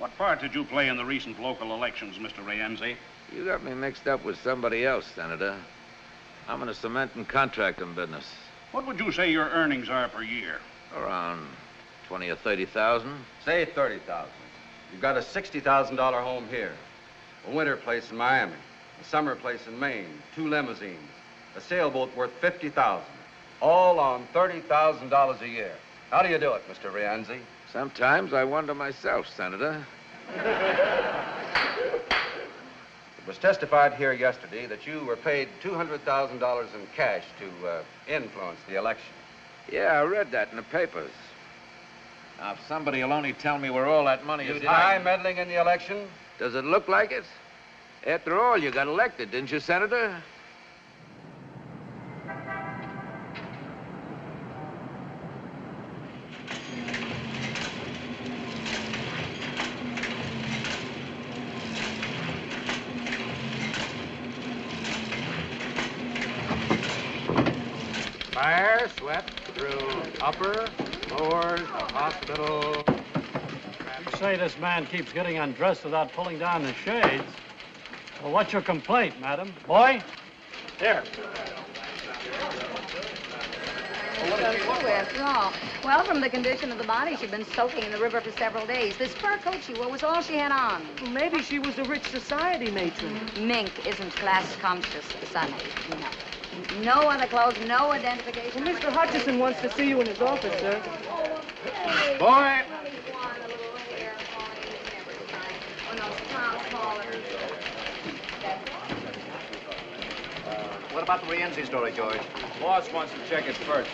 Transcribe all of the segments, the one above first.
What part did you play in the recent local elections, Mr. Rienzi? You got me mixed up with somebody else, Senator. I'm in the cement and contracting business. What would you say your earnings are per year? Around 20 or 30,000. Say 30,000. You've got a $60,000 home here, a winter place in Miami, a summer place in Maine, 2 limousines, a sailboat worth $50,000, all on $30,000 a year. How do you do it, Mr. Rienzi? Sometimes I wonder myself, Senator. It was testified here yesterday that you were paid $200,000 in cash to influence the election. Yeah, I read that in the papers. Now, if somebody will only tell me where all that money You is deny hiding. meddling in the election? Does it look like it? After all, you got elected, didn't you, Senator? Fire swept through upper, lower, the hospital. You say this man keeps getting undressed without pulling down the shades. Well, what's your complaint, madam? Boy? Here. After all. Well, from the condition of the body, she'd been soaking in the river for several days. This fur coat she wore was all she had on. Well, maybe she was a rich society matron. Mink isn't class-conscious, Sonny. No other clothes, no identification. Well, Mr. Hutcheson wants to see you in his office, sir. Boy! What about the Rienzi story, George? Boss wants to check it first.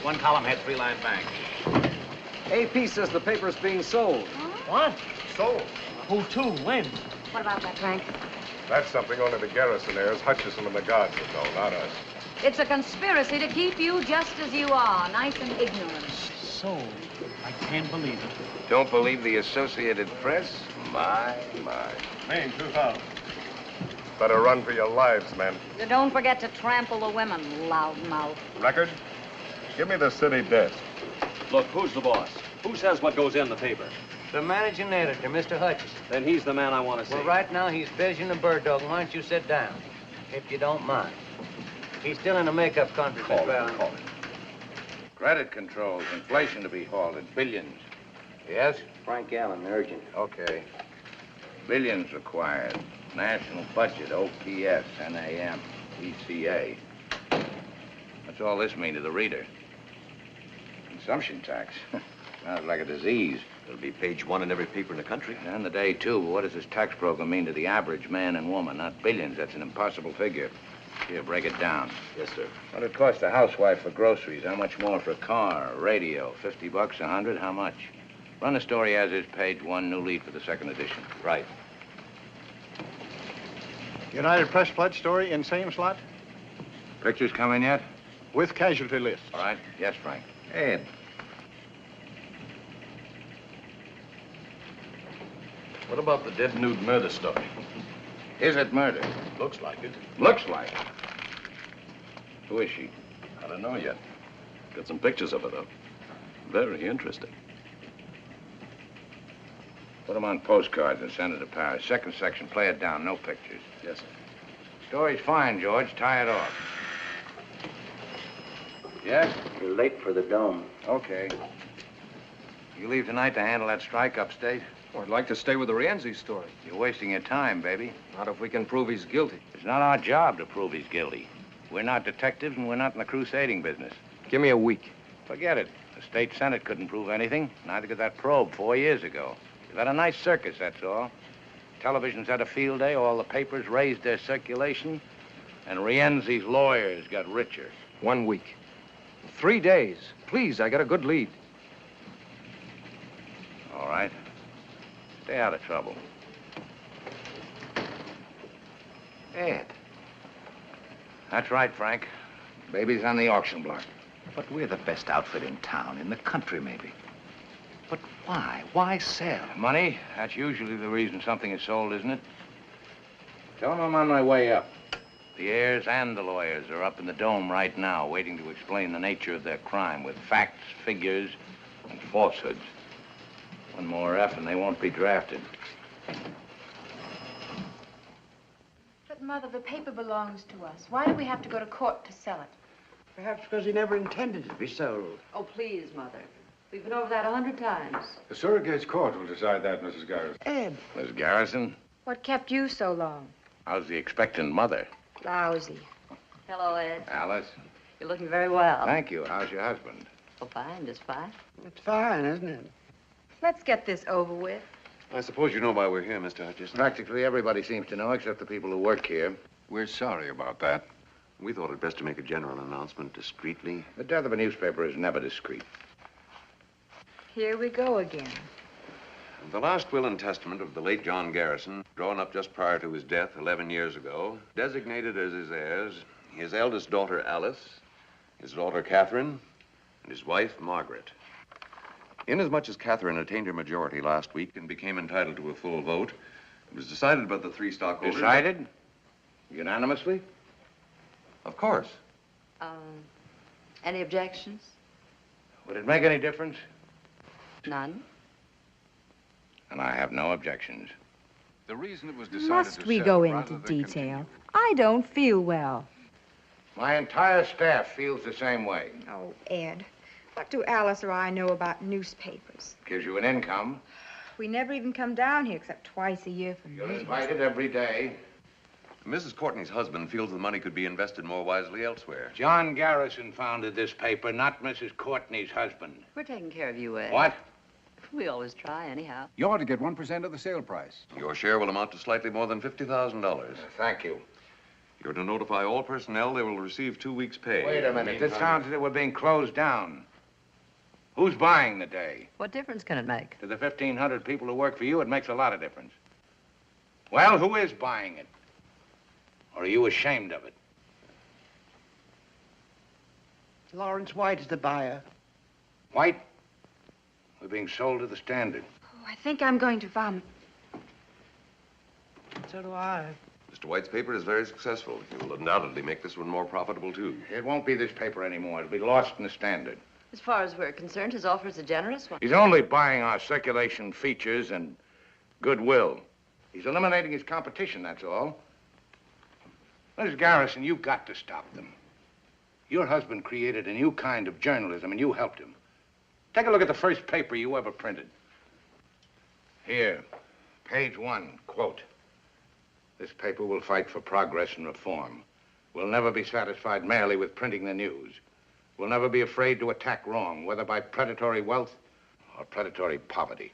One column had 3-line banks. AP says the paper's being sold. What? Sold? Who to? When? What about that, Frank? That's something only the garrisonaires, Hutcheson and the guards would know, not us. It's a conspiracy to keep you just as you are, nice and ignorant. Sold. I can't believe it. Don't believe the Associated Press? My. Maine, 2,000. Better run for your lives, men. Don't forget to trample the women, loudmouth. Record? Give me the city desk. Look, who's the boss? Who says what goes in the paper? The managing editor, Mr. Hutcheson. Then he's the man I want to see. Well, right now, he's busy in the bird dog. Why don't you sit down, if you don't mind? He's still in the makeup country, Call Mr. Allen. it. Credit controls, inflation to be halted, billions. Yes? Frank Allen, urgent. Okay. Billions required. National budget, OPS, NAM, ECA. What's all this mean to the reader? Consumption tax. Sounds like a disease. It'll be page 1 in every paper in the country. And the day, too. But what does this tax program mean to the average man and woman? Not billions. That's an impossible figure. Here, break it down. Yes, sir. What it cost a housewife for groceries? How much more for a car, a radio? $50, 100? How much? Run the story as is, page 1, new lead for the second edition. Right. United Press pledge story in same slot Pictures coming yet? with casualty list. All right. Yes, Frank. Ed. What about the dead nude murder story? Is it murder? Looks like it. Looks like. Who is she? I don't know yet. Got some pictures of her, though. Very interesting. Put them on postcards and send it to Paris. Second section, play it down. No pictures. Yes, sir. Story's fine, George. Tie it off. Yes? You're late for the dome. Okay. You leave tonight to handle that strike upstate? Oh, I'd like to stay with the Rienzi story. You're wasting your time, baby. Not if we can prove he's guilty. It's not our job to prove he's guilty. We're not detectives, and we're not in the crusading business. Give me a week. Forget it. The state senate couldn't prove anything. Neither could that probe 4 years ago. You've had a nice circus, that's all. Television's had a field day. All the papers raised their circulation. And Rienzi's lawyers got richer. 1 week. 3 days. Please, I got a good lead. All right. Stay out of trouble. Ed. That's right, Frank. Baby's on the auction block. But we're the best outfit in town, in the country, maybe. But why? Why sell? Money? That's usually the reason something is sold, isn't it? Tell them I'm on my way up. The heirs and the lawyers are up in the dome right now, waiting to explain the nature of their crime with facts, figures, and falsehoods. One more F and they won't be drafted. But, Mother, the paper belongs to us. Why do we have to go to court to sell it? Perhaps because he never intended it to be sold. Oh, please, Mother. We've been over that 100 times. The surrogate's court will decide that, Mrs. Garrison. Ed. Miss Garrison, What kept you so long? how's the expectant mother? Lousy. Hello, Ed. Alice? You're looking very well. Thank you. How's your husband? Oh, fine, just fine. It's fine, isn't it? Let's get this over with. I suppose you know why we're here, Mr. Hutcheson. Practically everybody seems to know, except the people who work here. We're sorry about that. We thought it best to make a general announcement discreetly. The death of a newspaper is never discreet. Here we go again. The last will and testament of the late John Garrison, drawn up just prior to his death 11 years ago, designated as his heirs his eldest daughter, Alice, his daughter, Catherine, and his wife, Margaret. Inasmuch as Catherine attained her majority last week and became entitled to a full vote, it was decided by the three stockholders... Decided? Unanimously? Of course. Any objections? Would it make any difference? None. And I have no objections. The reason it was decided Must to we sell go rather into than detail? I don't feel well. My entire staff feels the same way. Oh, Ed, what do Alice or I know about newspapers? Gives you an income. We never even come down here except twice a year for You're meetings. invited every day. Mrs. Courtney's husband feels the money could be invested more wisely elsewhere. John Garrison founded this paper, not Mrs. Courtney's husband. We're taking care of you, Ed. What? We always try, anyhow. You ought to get 1% of the sale price. Your share will amount to slightly more than $50,000. Thank you. You're to notify all personnel they will receive 2 weeks' pay. Wait a minute. This sounds as if we're being closed down. Who's buying the day? What difference can it make? To the 1,500 people who work for you, it makes a lot of difference. Well, who is buying it? Or are you ashamed of it? Lawrence White is the buyer. White? We're being sold to the Standard. Oh, I think I'm going to vomit. So do I. Mr. White's paper is very successful. He will undoubtedly make this one more profitable, too. It won't be this paper anymore. It'll be lost in the Standard. As far as we're concerned, his offer is a generous one. He's only buying our circulation features and goodwill. He's eliminating his competition, that's all. Mrs. Garrison, you've got to stop them. Your husband created a new kind of journalism, and you helped him. Take a look at the first paper you ever printed. Here, page 1, quote. This paper will fight for progress and reform. We'll never be satisfied merely with printing the news. We'll never be afraid to attack wrong, whether by predatory wealth or predatory poverty.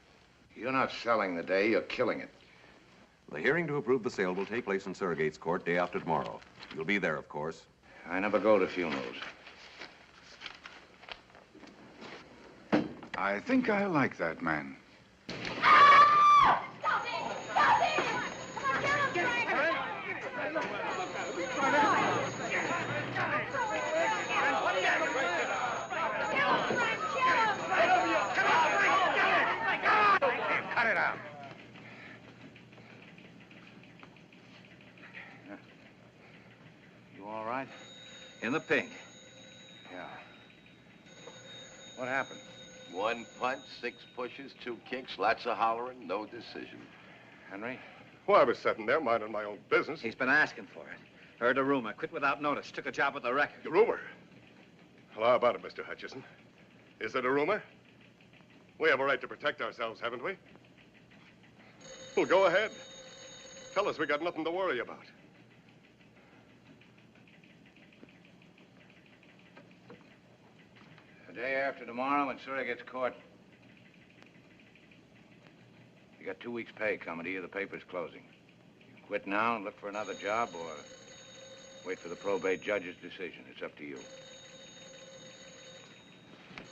You're not selling the day, you're killing it. The hearing to approve the sale will take place in Surrogate's Court day after tomorrow. You'll be there, of course. I never go to funerals. I think I like that man. Cut it out. You all right? In the pink. Yeah. What happened? 1 punch, 6 pushes, 2 kicks, lots of hollering, no decision. Henry? Well, I was sitting there minding my own business. He's been asking for it. Heard a rumor, quit without notice, took a job with the record. The rumor? Well, how about it, Mr. Hutcheson? Is it a rumor? We have a right to protect ourselves, haven't we? Well, go ahead. Tell us we got nothing to worry about. The day after tomorrow in Surrogate's Court. You got 2 weeks' pay coming to you. The paper's closing. You quit now and look for another job, or wait for the probate judge's decision. It's up to you.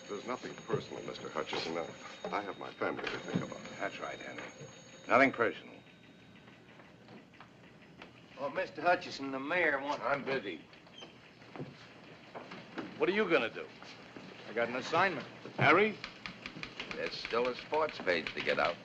There's nothing personal, Mr. Hutcheson. Now, I have my family to think about. That's right, Henry. Nothing personal. Well, Mr. Hutcheson, the mayor wants... I'm busy. What are you gonna do? I got an assignment. Harry? There's still a sports page to get out.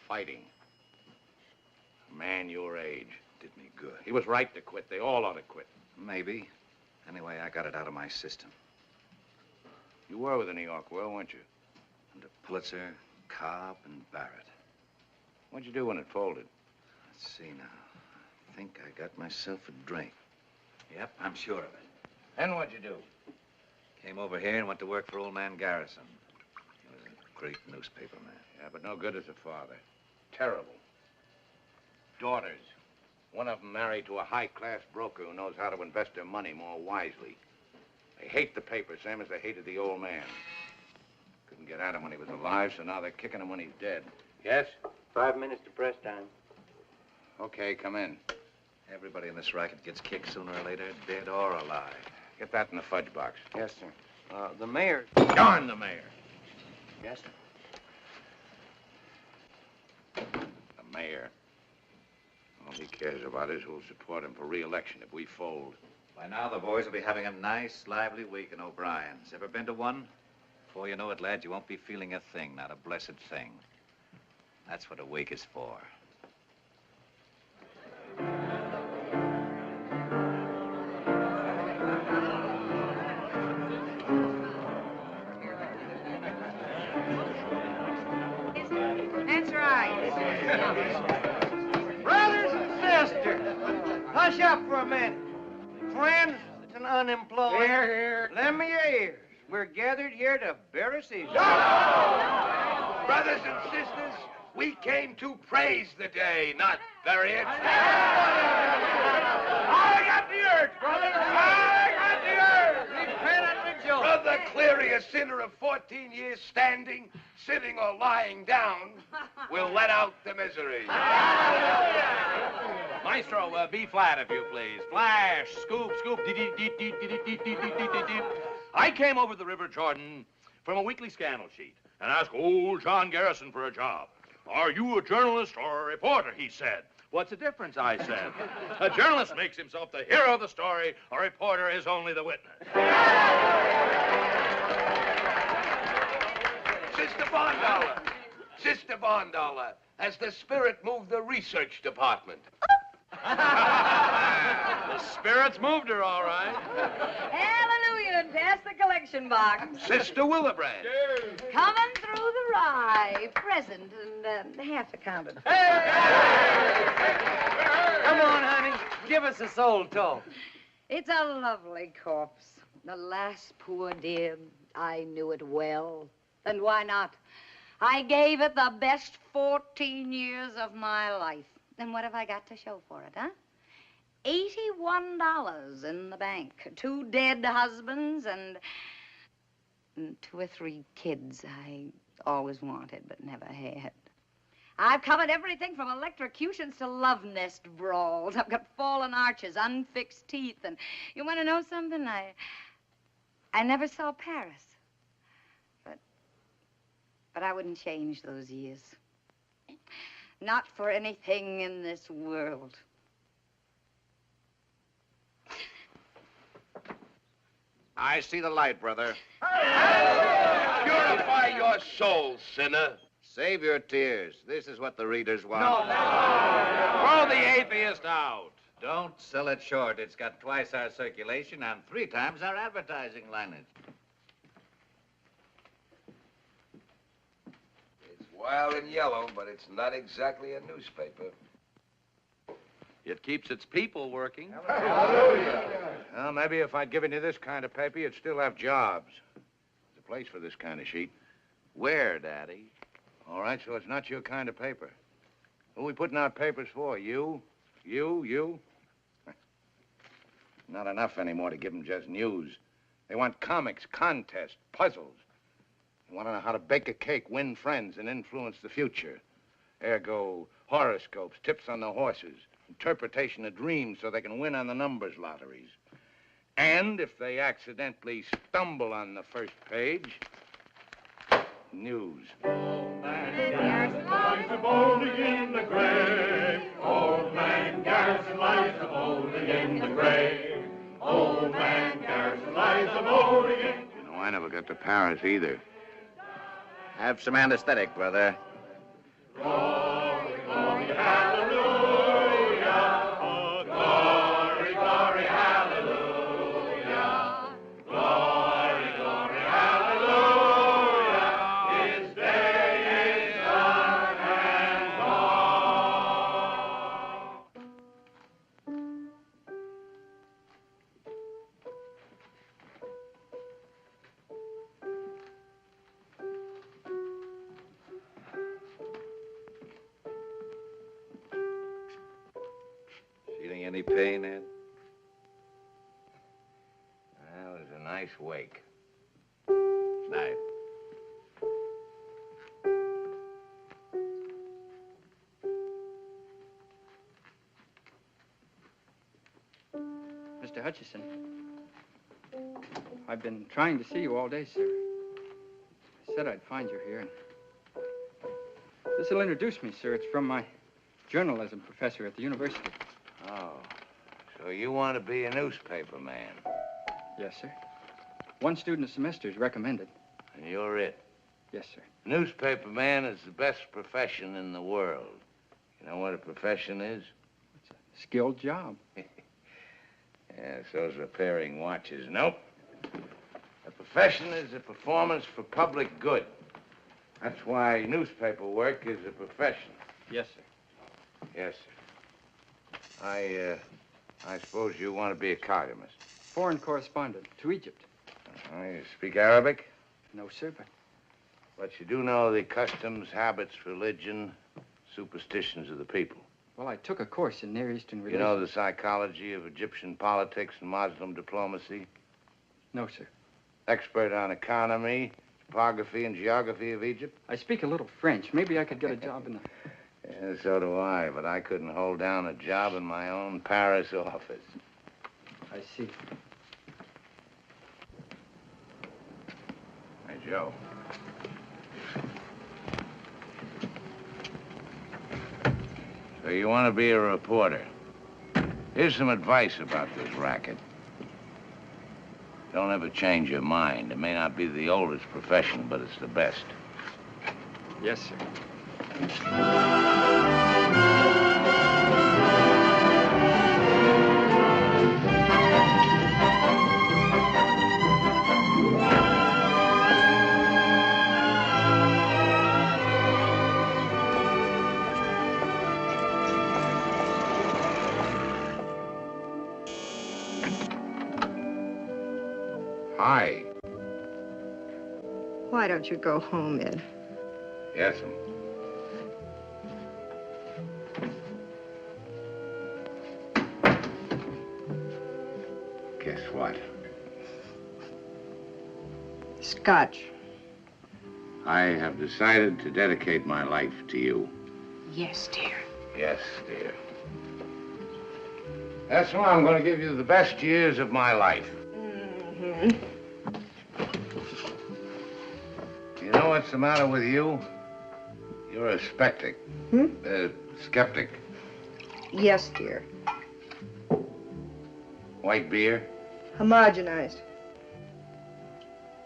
Fighting. A man your age. Did me good. He was right to quit. They all ought to quit. Maybe. Anyway, I got it out of my system. You were with the New York World, weren't you? Under Pulitzer, Cobb, and Barrett. What'd you do when it folded? Let's see now. I think I got myself a drink. Yep, I'm sure of it. Then what'd you do? Came over here and went to work for old man Garrison. He was a great newspaper man. Yeah, but no good as a father. Terrible. Daughters. One of them married to a high-class broker who knows how to invest their money more wisely. They hate the paper, same as they hated the old man. Couldn't get at him when he was alive, so now they're kicking him when he's dead. Yes? 5 minutes to press time. Okay, come in. Everybody in this racket gets kicked sooner or later, dead or alive. Get that in the fudge box. Yes, sir. The mayor... Darn the mayor. Yes, sir. The mayor. All he cares about is who'll support him for re-election if we fold. By now, the boys will be having a nice, lively week in O'Brien's. Ever been to one? Before you know it, lads, you won't be feeling a thing, not a blessed thing. That's what a week is for. That's right. Brothers and sisters, hush up for a minute. Friends and unemployed. Here, here. Lend me your ears. We're gathered here to bury Caesar. Brothers and sisters, we came to praise the day, not bury it. I got the earth, brother. I got the earth. Repent and rejoice. Brother Cleary, a sinner of 14 years standing, sitting, or lying down, will let out the misery. Maestro, B flat, if you please. Flash, scoop, scoop, dee-dee-dee-dee-dee-dee-dee-dee-dee-dee. I came over the River Jordan from a weekly scandal sheet and asked old John Garrison for a job. Are you a journalist or a reporter, he said. What's the difference, I said. A journalist makes himself the hero of the story. A reporter is only the witness. Sister Bondollar, has the spirit moved the research department? The spirits moved her, all right. Hallelujah, and pass the collection box. Sister Willebrand. Coming through the rye, present and half accounted for. Come on, honey. Give us a soul talk. It's a lovely corpse. The last poor dear, I knew it well. And why not? I gave it the best 14 years of my life. And what have I got to show for it, huh? $81 in the bank. 2 dead husbands and 2 or 3 kids I always wanted but never had. I've covered everything from electrocutions to love nest brawls. I've got fallen arches, unfixed teeth, and you want to know something? I never saw Paris. But I wouldn't change those years. Not for anything in this world. I see the light, brother. Purify your soul, sinner. Save your tears. This is what the readers want. Throw the atheist out. Don't sell it short. It's got twice our circulation and 3 times our advertising lineage. It's wild and yellow, but it's not exactly a newspaper. It keeps its people working. Well, maybe if I'd given you this kind of paper, you'd still have jobs. There's a place for this kind of sheet. Where, Daddy? All right, so it's not your kind of paper. Who are we putting out papers for? You? You? Not enough anymore to give them just news. They want comics, contests, puzzles. They want to know how to bake a cake, win friends, and influence the future. Ergo, horoscopes, tips on the horses, interpretation of dreams so they can win on the numbers lotteries. And if they accidentally stumble on the first page, news. Old man Garrison lies a-molding in the grave. Old man Garrison lies a-molding in the grave. Old man Garrison lies a-molding in... You know, I never got to Paris either. Have some anesthetic, brother. Glory, glory, hallelujah. Glory, glory, hallelujah. Glory, glory, hallelujah. His day is done and gone. Feeling any pain, Ed? That was a nice wake. Night. Mr. Hutcheson, I've been trying to see you all day, sir. I said I'd find you here. And this'll introduce me, sir. It's from my journalism professor at the university. Oh, so you want to be a newspaper man? Yes, sir. One student a semester is recommended. And you're it? Yes, sir. Newspaper man is the best profession in the world. You know what a profession is? It's a skilled job. Yeah, so's repairing watches. Nope. A profession is a performance for public good. That's why newspaper work is a profession. Yes, sir. Yes, sir. I suppose you want to be a columnist. Foreign correspondent to Egypt. You speak Arabic? No, sir, But you do know the customs, habits, religion, superstitions of the people. well, I took a course in Near Eastern You relations. know the psychology of Egyptian politics and Muslim diplomacy? No, sir. Expert on economy, topography, and geography of Egypt? I speak a little French. Maybe I could get a job in the... Yeah, so do I, but I couldn't hold down a job in my own Paris office. I see. Hey, Joe. So you want to be a reporter. Here's some advice about this racket. Don't ever change your mind. It may not be the oldest profession, but it's the best. Yes, sir. Hi. Why don't you go home, Ed? Yes'm. Guess what? Scotch. I have decided to dedicate my life to you. Yes, dear. Yes, dear. That's why I'm going to give you the best years of my life. Mm-hmm. You know what's the matter with you? You're a skeptic. Skeptic. Yes, dear. White beer? Homogenized.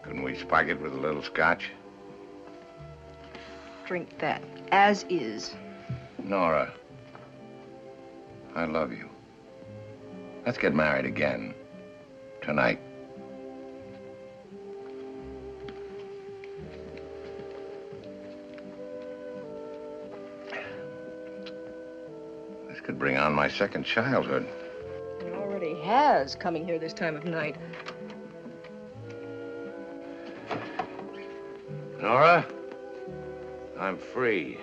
Couldn't we spike it with a little scotch? Drink that, as is. Nora, I love you. Let's get married again. Tonight. This could bring on my second childhood. It already has, coming here this time of night. Nora, I'm free.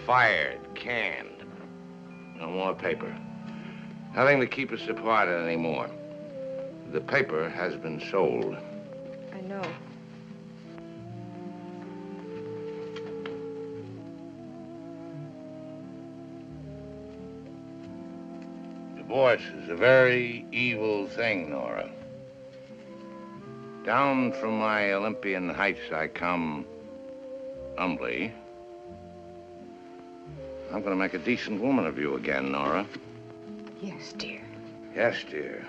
Fired, canned. No more paper. Nothing to keep us apart anymore. The paper has been sold. I know. Divorce is a very evil thing, Nora. Down from my Olympian heights I come humbly. I'm going to make a decent woman of you again, Nora. Yes, dear. Yes, dear.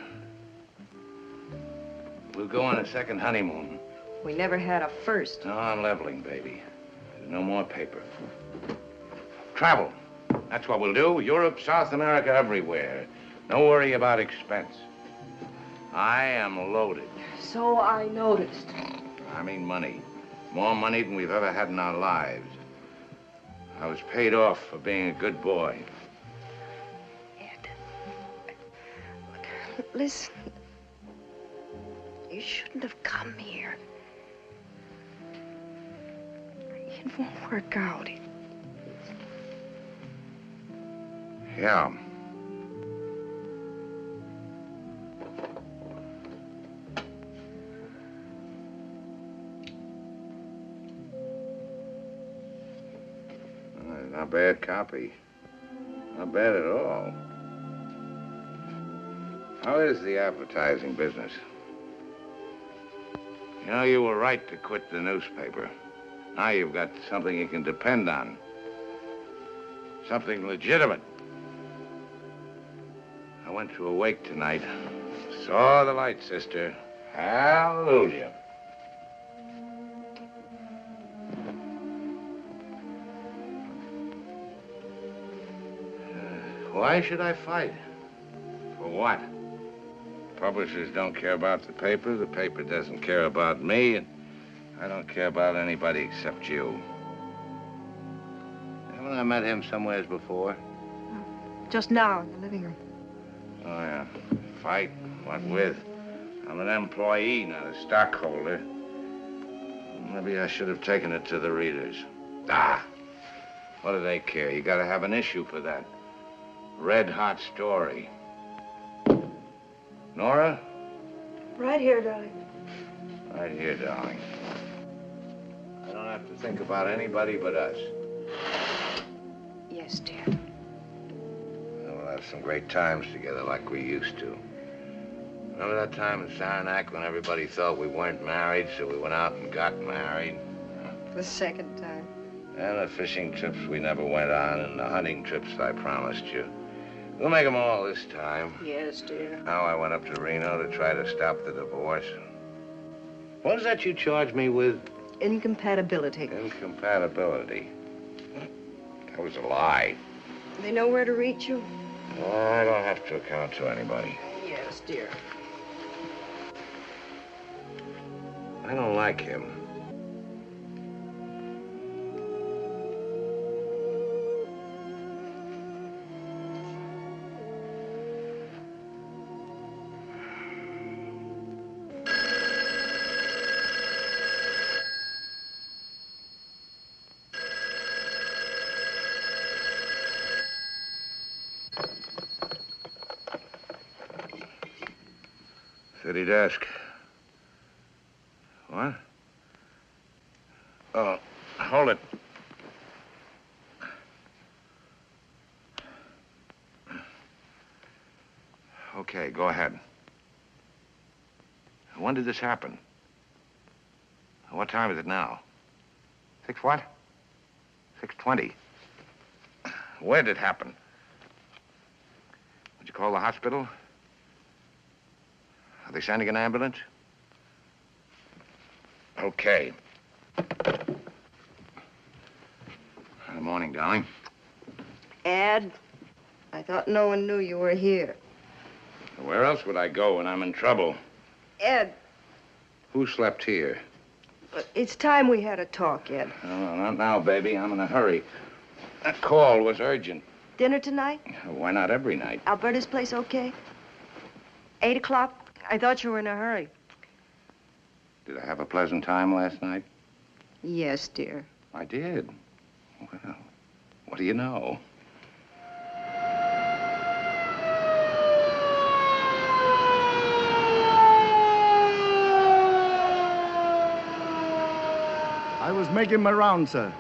We'll go on a second honeymoon. We never had a first. No, I'm leveling, baby. There's no more paper. Travel. That's what we'll do. Europe, South America, everywhere. No worry about expense. I am loaded. So I noticed. I mean money. More money than we've ever had in our lives. I was paid off for being a good boy. Ed, look, listen. You shouldn't have come here. It won't work out. Yeah. Not bad copy. Not bad at all. How is the advertising business? You know, you were right to quit the newspaper. Now you've got something you can depend on. Something legitimate. I went to a wake tonight. Saw the light, sister. Hallelujah. Why should I fight? For what? Publishers don't care about the paper doesn't care about me, and I don't care about anybody except you. Haven't I met him somewheres before? Just now in the living room. Oh, yeah. Fight? What with? I'm an employee, not a stockholder. Maybe I should have taken it to the readers. Ah! What do they care? You gotta have an issue for that. Red-hot story. Nora? Right here, darling. Right here, darling. I don't have to think about anybody but us. Yes, dear. We'll have some great times together like we used to. Remember that time in Saranac when everybody thought we weren't married, so we went out and got married? The second time. And the fishing trips we never went on, and the hunting trips I promised you. We'll make them all this time. Yes, dear. Now I went up to Reno to try to stop the divorce. What is that you charged me with? Incompatibility. Incompatibility. That was a lie. They know where to reach you? I don't have to account to anybody. Yes, dear. I don't like him. City desk. What? Oh, hold it. Okay, go ahead. When did this happen? What time is it now? 6 what? 6:20. Where did it happen? Did you call the hospital? Are they sending an ambulance? Okay. Good morning, darling. Ed, I thought no one knew you were here. Where else would I go when I'm in trouble? Ed. Who slept here? It's time we had a talk, Ed. No, not now, baby. I'm in a hurry. That call was urgent. Dinner tonight? Why not every night? Alberta's place okay? 8 o'clock? I thought you were in a hurry. Did I have a pleasant time last night? Yes, dear. I did. Well, what do you know? I was making my round, sir.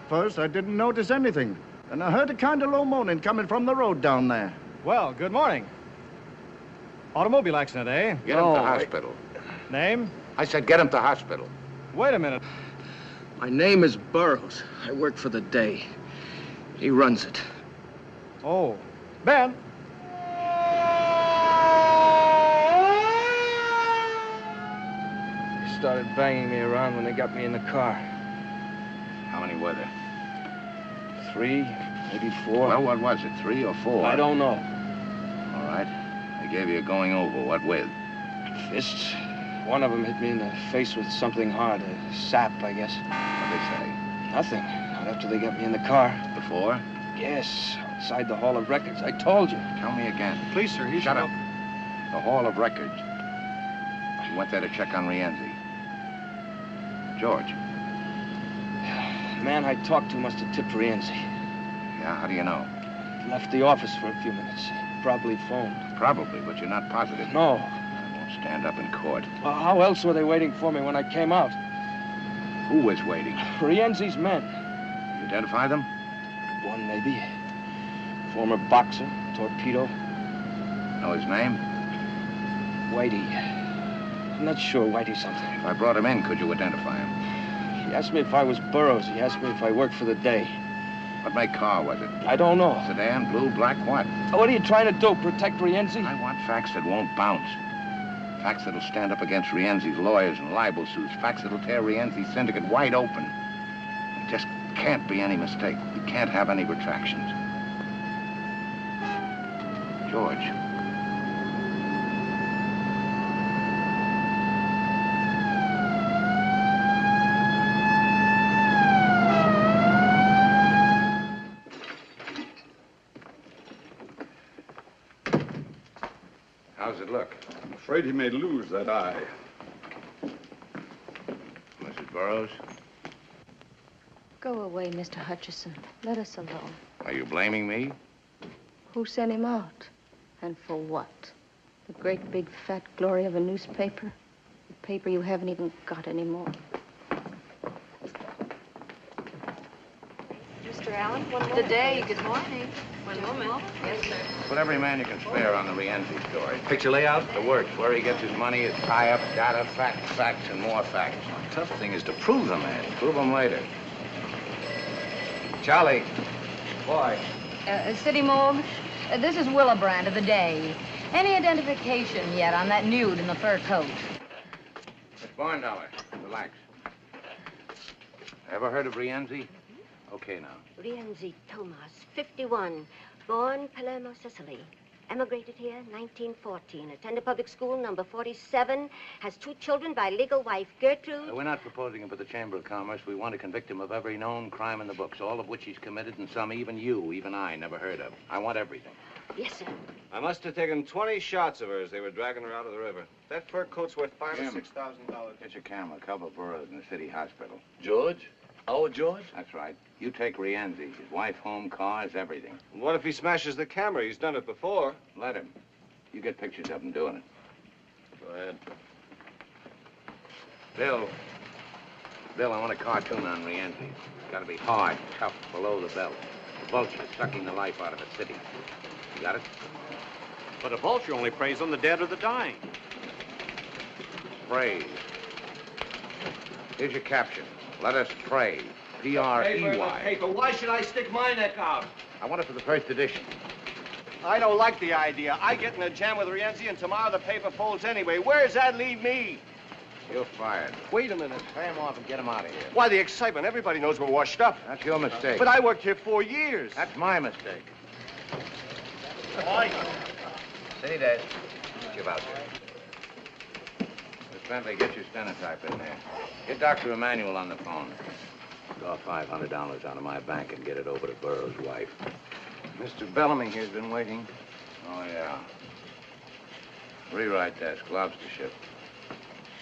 First, I didn't notice anything. And I heard a kind of low moaning coming from the road down there. Well, good morning. Automobile accident, eh? Get him to hospital. Name? I said get him to hospital. Wait a minute. My name is Burroughs. I work for the day. He runs it. Oh. Ben. They started banging me around when they got me in the car. How many were there? 3, maybe 4. Well, what was it, 3 or 4? I don't know. All right. They gave you a going over. What with? Fists. One of them hit me in the face with something hard, a sap, I guess. What'd they say? Nothing. Not after they got me in the car. Before? Yes, outside the Hall of Records. I told you. Tell me again. Please, sir, he's... Shut up. The Hall of Records. You went there to check on Rienzi. George. The man I talked to must have tipped Rienzi. Yeah, how do you know? He left the office for a few minutes. Probably phoned. Probably, but you're not positive. No. I won't stand up in court. Well, how else were they waiting for me when I came out? Who was waiting? Rienzi's men. You identify them? One, maybe. Former boxer, torpedo. Know his name? Whitey. I'm not sure Whitey something. If I brought him in, could you identify him? He asked me if I was Burroughs. He asked me if I worked for the day. What make car was it? I don't know. Sedan, blue, black, what? What are you trying to do, protect Rienzi? I want facts that won't bounce. Facts that'll stand up against Rienzi's lawyers and libel suits. Facts that'll tear Rienzi's syndicate wide open. There just can't be any mistake. We can't have any retractions. George. How's it look? I'm afraid he may lose that eye. Mrs. Burroughs? Go away, Mr. Hutcheson. Let us alone. Are you blaming me? Who sent him out? And for what? The great big fat glory of a newspaper? A paper you haven't even got anymore. Mr. Allen, the day. Good morning. One moment. Yes, sir. Put every man you can spare on the Rienzi story. Picture layout? The works, where he gets his money, his tie-up, data, facts, and more facts. The tough thing is to prove the man. Prove them later. Charlie. Boy. City Morgue, this is Willebrand of the Day. Any identification yet on that nude in the fur coat? Miss Barndauer, relax. Ever heard of Rienzi? Okay, now. Rienzi Tomas, 51, born Palermo, Sicily. Emigrated here, 1914. Attended public school, number 47. Has 2 children by legal wife, Gertrude. We're not proposing him for the Chamber of Commerce. We want to convict him of every known crime in the books, all of which he's committed, and some even you, even I, never heard of. I want everything. Yes, sir. I must have taken 20 shots of her as they were dragging her out of the river. That fur coat's worth $5,000 or $6,000. Get your camera. Cover Burroughs in the city hospital. George? Our George? That's right. You take Rienzi. His wife, home, cars, everything. What if he smashes the camera? He's done it before. Let him. You get pictures of him doing it. Go ahead. Bill, I want a cartoon on Rienzi. It's got to be hard, tough, below the belt. The vulture sucking the life out of a city. You got it? But a vulture only preys on the dead or the dying. Praise. Here's your caption. Let us pray. P-R-E-Y. Paper. Why should I stick my neck out? I want it for the first edition. I don't like the idea. I get in a jam with Rienzi, and tomorrow the paper folds anyway. Where does that leave me? You're fired. Wait a minute. Pay him off and get him out of here. Why, the excitement. Everybody knows we're washed up. That's your mistake. But I worked here 4 years. That's my mistake. Boy. See that? Get your voucher. Miss Bentley, get your stenotype in there. Get Dr. Emanuel on the phone. Draw $500 out of my bank and get it over to Burroughs' wife. Mr. Bellamy here's been waiting. Oh, yeah. Rewrite desk, lobster ship.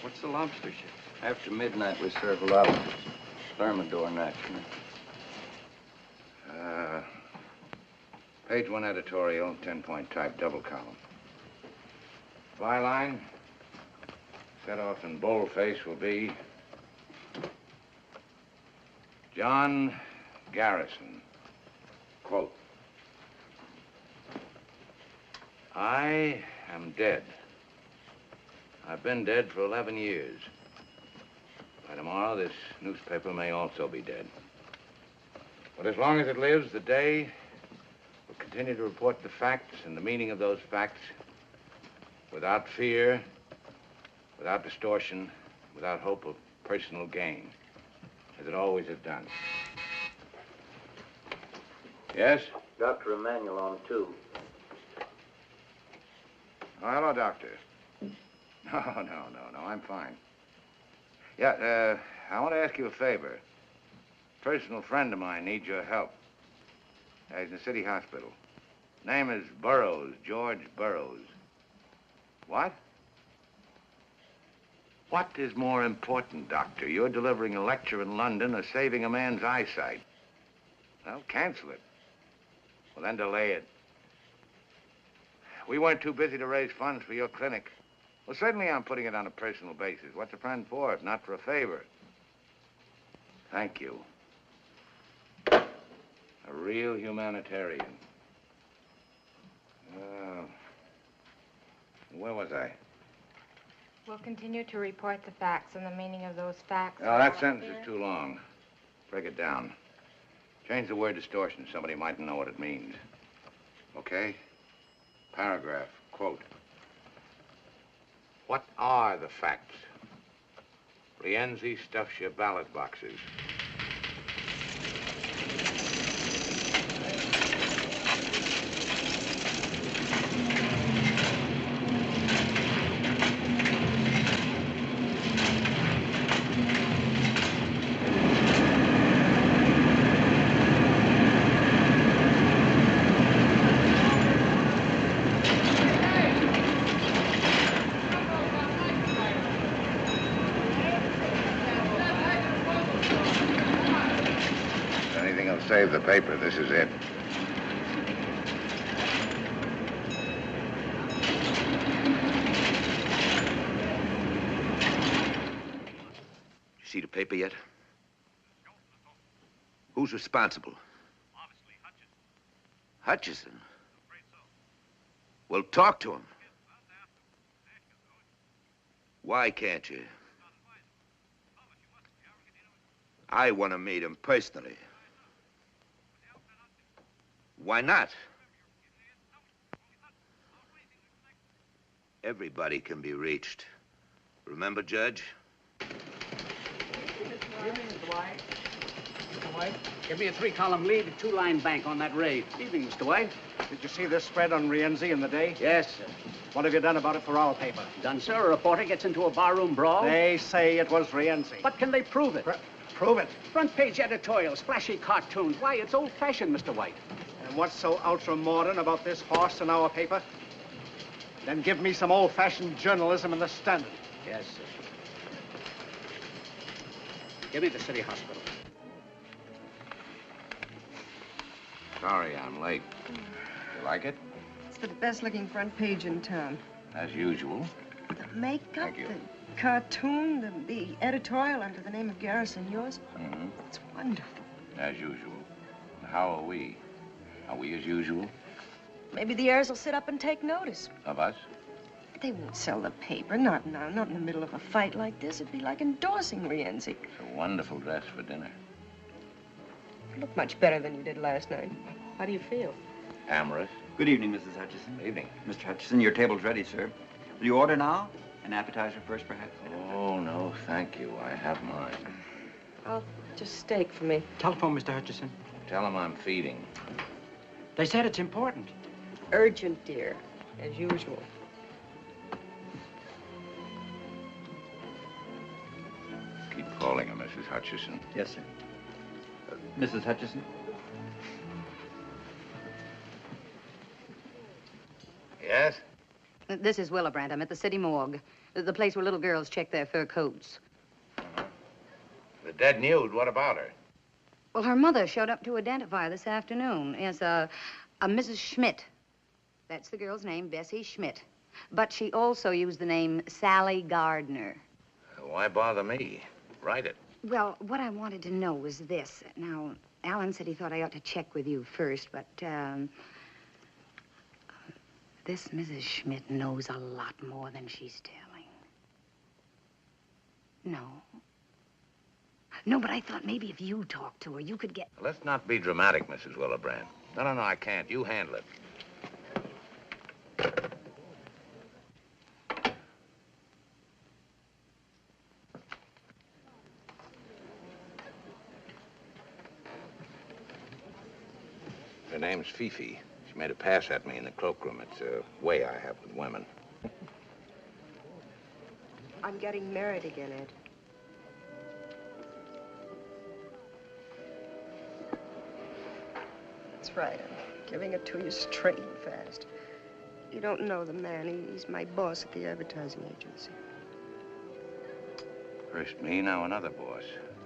What's the lobster ship? After midnight, we serve a lot of thermidor naturally. Page 1 editorial, 10-point type, double column. Byline, set off in boldface, will be John Garrison. Quote, I am dead. I've been dead for 11 years. By tomorrow, this newspaper may also be dead. But as long as it lives, the day will continue to report the facts and the meaning of those facts without fear, without distortion, without hope of personal gain, as it always has done. Yes? Dr. Emanuel on 2. Oh, hello, Doctor. No, I'm fine. Yeah, I want to ask you a favor. A personal friend of mine needs your help. He's in the city hospital. Name is Burroughs, George Burroughs. What? What is more important, Doctor? You're delivering a lecture in London or saving a man's eyesight? Well, cancel it. Well, then delay it. We weren't too busy to raise funds for your clinic. Well, certainly I'm putting it on a personal basis. What's a friend for if not for a favor? Thank you. A real humanitarian. Where was I? We'll continue to report the facts and the meaning of those facts. Oh, that sentence is too long. Break it down. Change the word distortion. Somebody mightn't know what it means. Okay? Paragraph, quote. What are the facts? Rienzi stuffs your ballot boxes. Save the paper. This is it. You see the paper yet? Who's responsible? Obviously, Hutcheson. Hutcheson? Well, talk to him. Why can't you? I want to meet him personally. Why not? Everybody can be reached. Remember, Judge? Evening, Mr. White. Mr. White, give me a 3-column lead, a 2-line bank on that raid. Evening, Mr. White. Did you see this spread on Rienzi in the day? Yes, sir. What have you done about it for our paper? Done, sir. A reporter gets into a barroom brawl. They say it was Rienzi. But can they prove it? Prove it. Front page editorials, flashy cartoons. Why, it's old-fashioned, Mr. White. And what's so ultra-modern about this horse in our paper? Then give me some old-fashioned journalism in the Standard. Yes, sir. Give me the city hospital. Sorry I'm late. You like it? It's the best-looking front page in town. As usual. The makeup, Thank you. the cartoon, the editorial under the name of Garrison, yours. Mm-hmm. It's wonderful. As usual. How are we? Are we as usual? Maybe the heirs will sit up and take notice. Of us? They won't sell the paper, not now, not in the middle of a fight like this. It'd be like endorsing Rienzi. It's a wonderful dress for dinner. You look much better than you did last night. How do you feel? Amorous. Good evening, Mrs. Hutcheson. Good evening. Mr. Hutcheson, your table's ready, sir. Will you order now? An appetizer first, perhaps? Oh, no, thank you. I have mine. I'll just steak for me. Telephone, Mr. Hutcheson. Tell him I'm feeding. They said it's important. Urgent, dear, as usual. Keep calling her, Mrs. Hutcheson. Yes, sir. Mrs. Hutcheson? Yes? This is Willibrandt. I'm at the city morgue. The place where little girls check their fur coats. The dead nude, what about her? Well, her mother showed up to identify her this afternoon as a Mrs. Schmidt. That's the girl's name, Bessie Schmidt. But she also used the name Sally Gardner. Why bother me? Write it. Well, what I wanted to know was this. Now, Alan said he thought I ought to check with you first, but, this Mrs. Schmidt knows a lot more than she's telling. No. No, but I thought maybe if you talked to her, you could get... Let's not be dramatic, Mrs. Willebrand. No, I can't. You handle it. Her name's Fifi. She made a pass at me in the cloakroom. It's a way I have with women. I'm getting married again, Ed. That's right. I'm giving it to you straight and fast. You don't know the man. He's my boss at the advertising agency. First me, now another boss.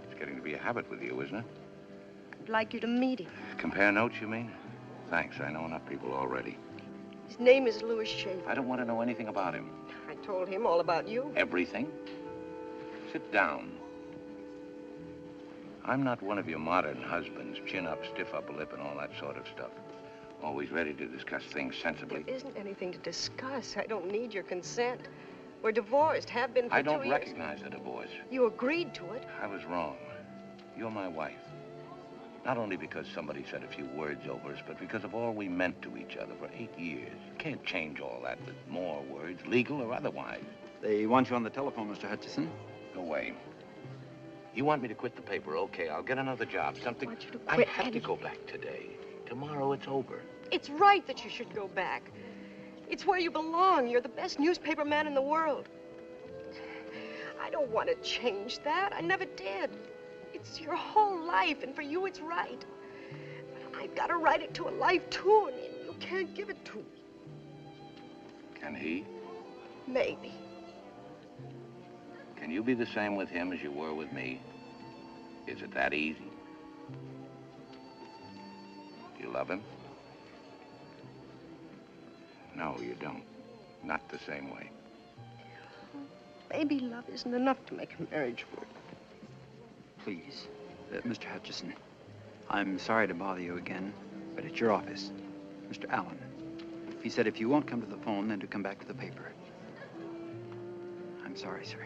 It's getting to be a habit with you, isn't it? I'd like you to meet him. Compare notes, you mean? Thanks, I know enough people already. His name is Louis Schaefer. I don't want to know anything about him. I told him all about you. Everything? Sit down. I'm not one of your modern husbands, chin up, stiff upper lip, and all that sort of stuff. Always ready to discuss things sensibly. There isn't anything to discuss. I don't need your consent. We're divorced, have been for 2 years. I don't recognize a divorce. You agreed to it. I was wrong. You're my wife. Not only because somebody said a few words over us, but because of all we meant to each other for 8 years. You can't change all that with more words, legal or otherwise. They want you on the telephone, Mr. Hutcheson. Go away. You want me to quit the paper? Okay, I'll get another job. Something. I want you to quit. I have to go back today. Tomorrow it's over. It's right that you should go back. It's where you belong. You're the best newspaper man in the world. I don't want to change that. I never did. It's your whole life, and for you, it's right. But I've got to write it to a life, too, and you can't give it to me. Can he? Maybe. Can you be the same with him as you were with me? Is it that easy? Do you love him? No, you don't. Not the same way. Maybe love isn't enough to make a marriage work. Please, Mr. Hutcheson, I'm sorry to bother you again, but it's your office. Mr. Allen. He said if you won't come to the phone, then to come back to the paper. I'm sorry, sir.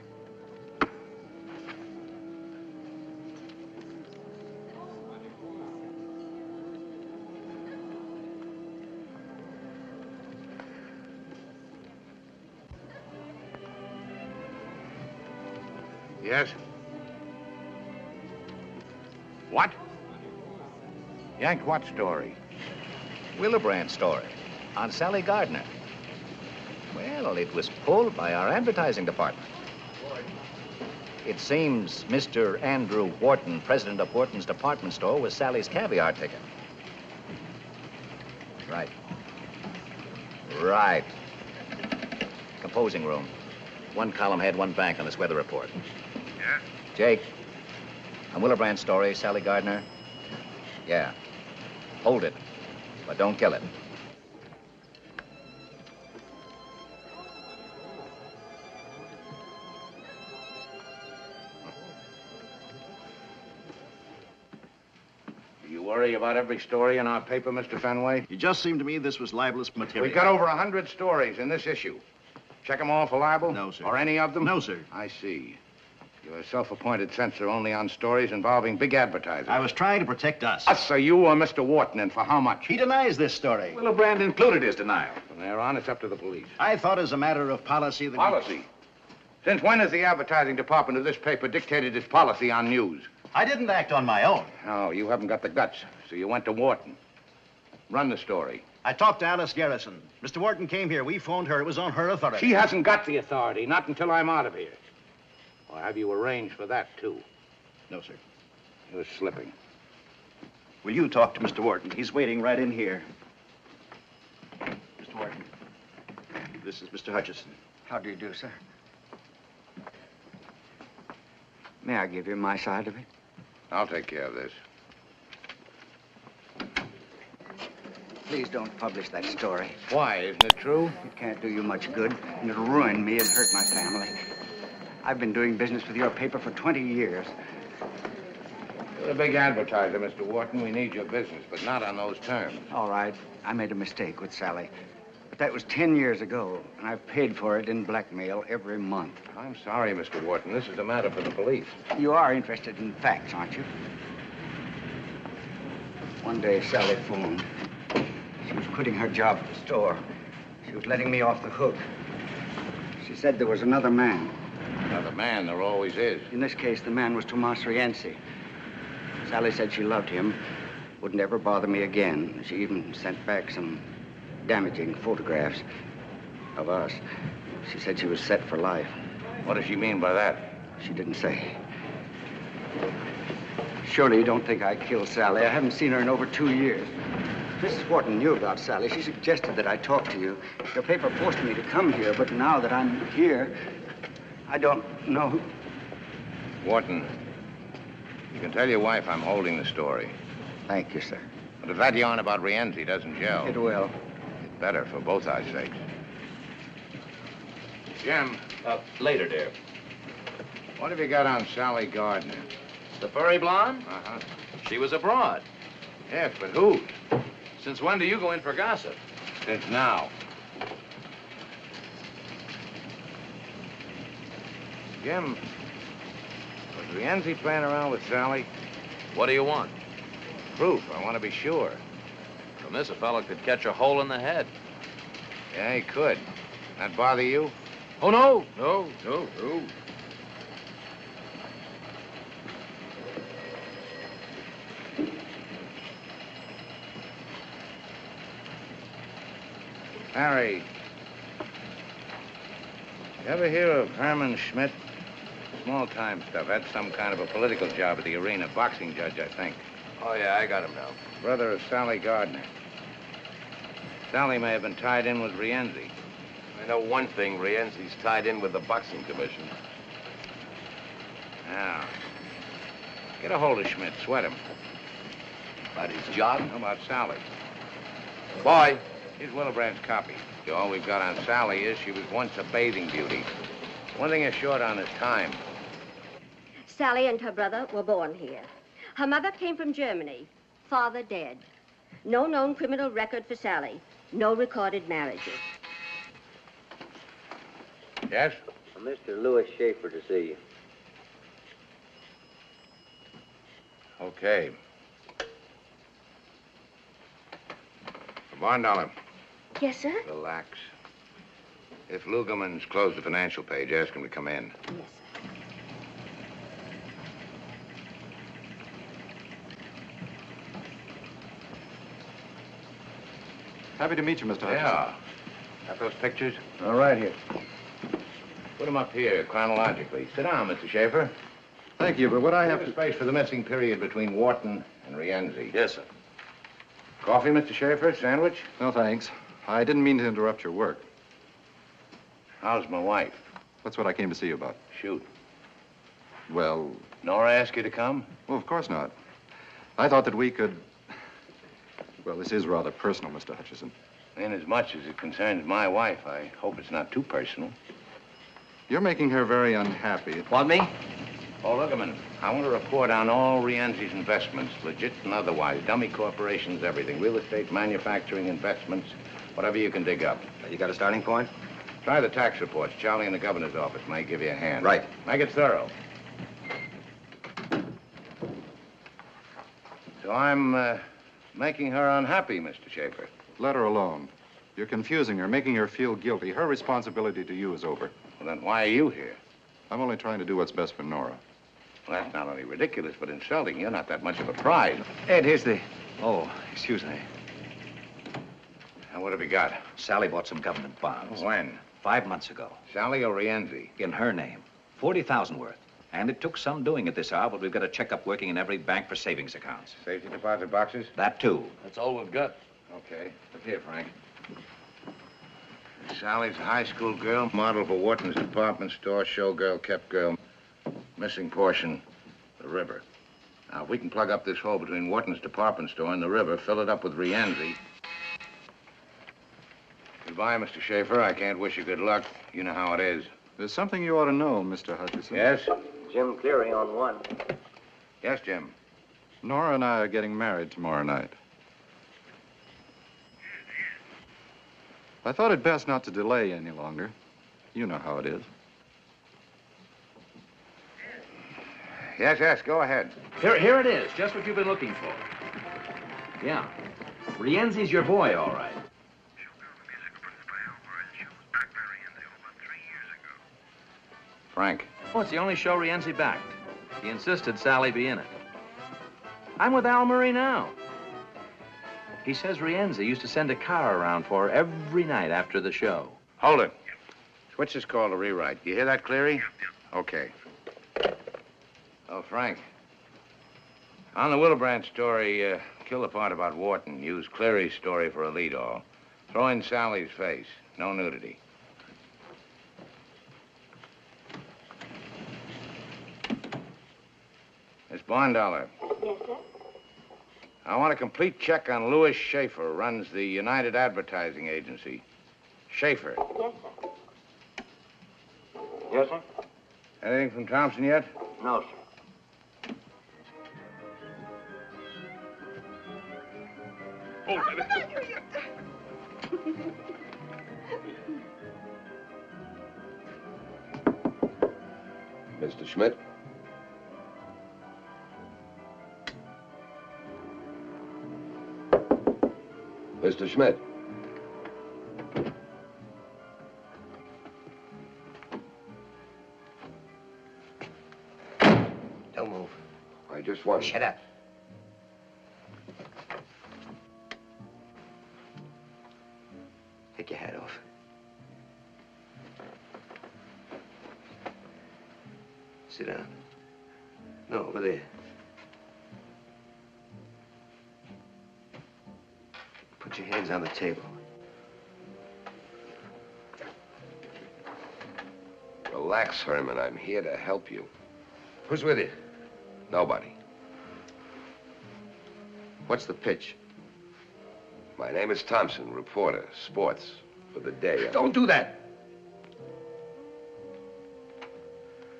Yes? What? Yanked what story? Willebrand story on Sally Gardner. Well, it was pulled by our advertising department. It seems Mr. Andrew Wharton, president of Wharton's department store, was Sally's caviar ticket. Right. Right. Composing room. One column had one bank on this weather report. Yeah? Jake, on Willebrand's story, Sally Gardner. Yeah. Hold it, but don't kill it. Do you worry about every story in our paper, Mr. Fenway? It just seemed to me this was libelous material. We've got over 100 stories in this issue. Check them all for libel? No, sir. Or any of them? No, sir. I see. You're a self-appointed censor only on stories involving big advertising. I was trying to protect us. Us, or you, or Mr. Wharton, and for how much? He denies this story. Willebrand included his denial. From there on, it's up to the police. I thought as a matter of policy that... Policy? Since when has the advertising department of this paper dictated its policy on news? I didn't act on my own. No, you haven't got the guts, so you went to Wharton. Run the story. I talked to Alice Garrison. Mr. Wharton came here. We phoned her. It was on her authority. She hasn't got the authority, not until I'm out of here. Or have you arranged for that, too? No, sir. You're slipping. Will you talk to Mr. Wharton? He's waiting right in here. Mr. Wharton, this is Mr. Hutcheson. How do you do, sir? May I give you my side of it? I'll take care of this. Please don't publish that story. Why? Isn't it true? It can't do you much good, and it'll ruin me and hurt my family. I've been doing business with your paper for 20 years. You're a big advertiser, Mr. Wharton. We need your business, but not on those terms. All right. I made a mistake with Sally. that was 10 years ago, and I've paid for it in blackmail every month. I'm sorry, Mr. Wharton. This is a matter for the police. You are interested in facts, aren't you? One day, Sally phoned. She was quitting her job at the store. She was letting me off the hook. She said there was another man. Another man, there always is. In this case, the man was Tomas Rienzi. Sally said she loved him, wouldn't ever bother me again. She even sent back some damaging photographs of us. She said she was set for life. What does she mean by that? She didn't say. Surely you don't think I killed Sally. I haven't seen her in over 2 years. Mrs. Wharton knew about Sally. She suggested that I talk to you. Your paper forced me to come here, but now that I'm here, I don't know who... Wharton, you can tell your wife I'm holding the story. Thank you, sir. But if that yarn about Rienzi doesn't gel... It will. It's better for both our sakes. Jim. Later, dear. What have you got on Sally Gardner? The furry blonde? Uh-huh. She was abroad. Yes, but who? Since when do you go in for gossip? Since now. Jim, was Rienzi playing around with Sally? What do you want? Proof. I want to be sure. From this, a fellow could catch a hole in the head. Yeah, he could. That bother you? Oh, no. No. Harry, you ever hear of Herman Schmidt? Small-time stuff. Had some kind of a political job at the arena. Boxing judge, I think. Oh, yeah, I got him now. Brother of Sally Gardner. Sally may have been tied in with Rienzi. I know one thing. Rienzi's tied in with the boxing commission. Now, get a hold of Schmidt. Sweat him. About his job? How about Sally? Boy. Here's Willebrand's copy. All we've got on Sally is she was once a bathing beauty. One thing is short on is time. Sally and her brother were born here. Her mother came from Germany. Father dead. No known criminal record for Sally. No recorded marriages. Yes? Mr. Louis Schaefer to see you. Okay. Von Dollar. Yes, sir? Relax. If Lugerman's closed the financial page, ask him to come in. Yes, sir. Happy to meet you, Mr. Hutcheson. Yeah. Got those pictures? All right, here. Put them up here, chronologically. Sit down, Mr. Schaefer. Thank you, but what I have Give to... a space for the missing period between Wharton and Rienzi. Yes, sir. Coffee, Mr. Schaefer? Sandwich? No, thanks. I didn't mean to interrupt your work. How's my wife? That's what I came to see you about. Shoot. Well... Nora asked you to come? Well, of course not. I thought that we could... Well, this is rather personal, Mr. Hutcheson. Inasmuch as it concerns my wife, I hope it's not too personal. You're making her very unhappy. Want me? Oh, Lugerman, I want to report on all Rienzi's investments, legit and otherwise. Dummy corporations, everything. Real estate, manufacturing, investments, whatever you can dig up. You got a starting point? Try the tax reports. Charlie in the governor's office might give you a hand. Right. Make it thorough. So I'm making her unhappy, Mr. Schaefer. Let her alone. You're confusing her, making her feel guilty. Her responsibility to you is over. Well, then why are you here? I'm only trying to do what's best for Nora. Well, that's not only ridiculous, but insulting. You're not that much of a prize. Ed, here's the... Oh, excuse me. Now, what have you got? Sally bought some government bonds. When? 5 months ago. Sally or Rienzi? In her name. 40,000 worth. And it took some doing at this hour, but we've got a checkup working in every bank for savings accounts. Safety deposit boxes? That, too. That's all we've got. Okay. Look here, Frank. Sally's a high school girl, model for Wharton's department store, showgirl, kept girl. Missing portion, the river. Now, if we can plug up this hole between Wharton's department store and the river, fill it up with Rienzi. Goodbye, Mr. Schaefer. I can't wish you good luck. You know how it is. There's something you ought to know, Mr. Hutcheson. Yes? Jim Cleary on one. Yes, Jim. Nora and I are getting married tomorrow night. I thought it best not to delay any longer. You know how it is. Yes, go ahead. Here it is, just what you've been looking for. Yeah. Rienzi's your boy, all right. Frank. Oh, it's the only show Rienzi backed. He insisted Sally be in it. I'm with Al Murray now. He says Rienzi used to send a car around for her every night after the show. Hold it. What's this called a rewrite? You hear that, Cleary? Okay. Oh, Frank. On the Willebrand story, kill the part about Wharton. Use Cleary's story for a lead-all. Throw in Sally's face. No nudity. Miss Bondollar. Yes, sir? I want a complete check on Louis Schaefer, runs the United Advertising Agency. Schaefer. Yes, sir. Yes, sir? Anything from Thompson yet? No, sir. Mr. Schmidt? Mr. Schmidt? Don't move. I just want... Shut up. Take your hat off. Sit down. No, over there. Put your hands on the table. Relax, Herman. I'm here to help you. Who's with you? Nobody. What's the pitch? My name is Thompson, reporter, sports, for the day. Don't do that.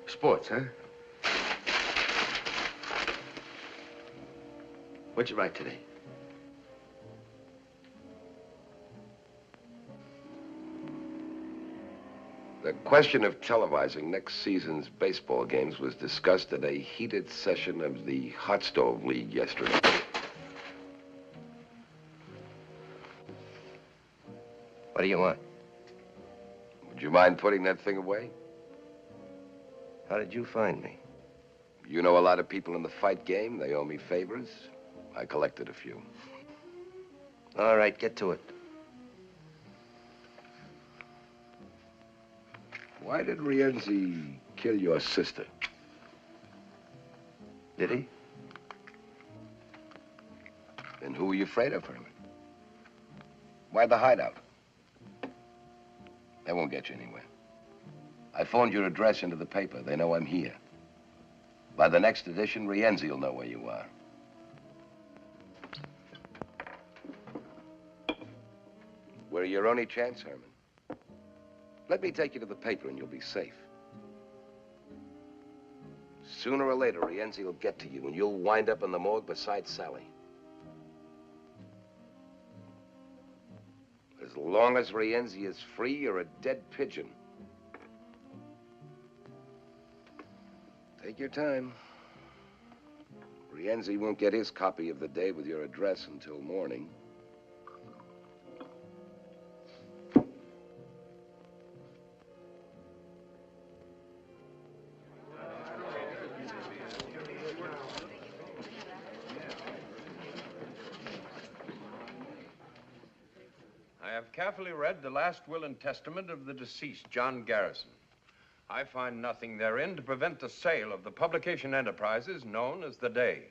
Sports, huh? What'd you write today? The question of televising next season's baseball games was discussed at a heated session of the Hot Stove League yesterday. What do you want? Would you mind putting that thing away? How did you find me? You know a lot of people in the fight game. They owe me favors. I collected a few. All right, get to it. Why did Rienzi kill your sister? Did he? Then who were you afraid of, Herman? Why the hideout? That won't get you anywhere. I phoned your address into the paper. They know I'm here. By the next edition, Rienzi will know where you are. We're your only chance, Herman. Let me take you to the paper and you'll be safe. Sooner or later, Rienzi will get to you and you'll wind up in the morgue beside Sally. As long as Rienzi is free, you're a dead pigeon. Take your time. Rienzi won't get his copy of the day with your address until morning. I have carefully read the last will and testament of the deceased, John Garrison. I find nothing therein to prevent the sale of the publication enterprises known as The Day.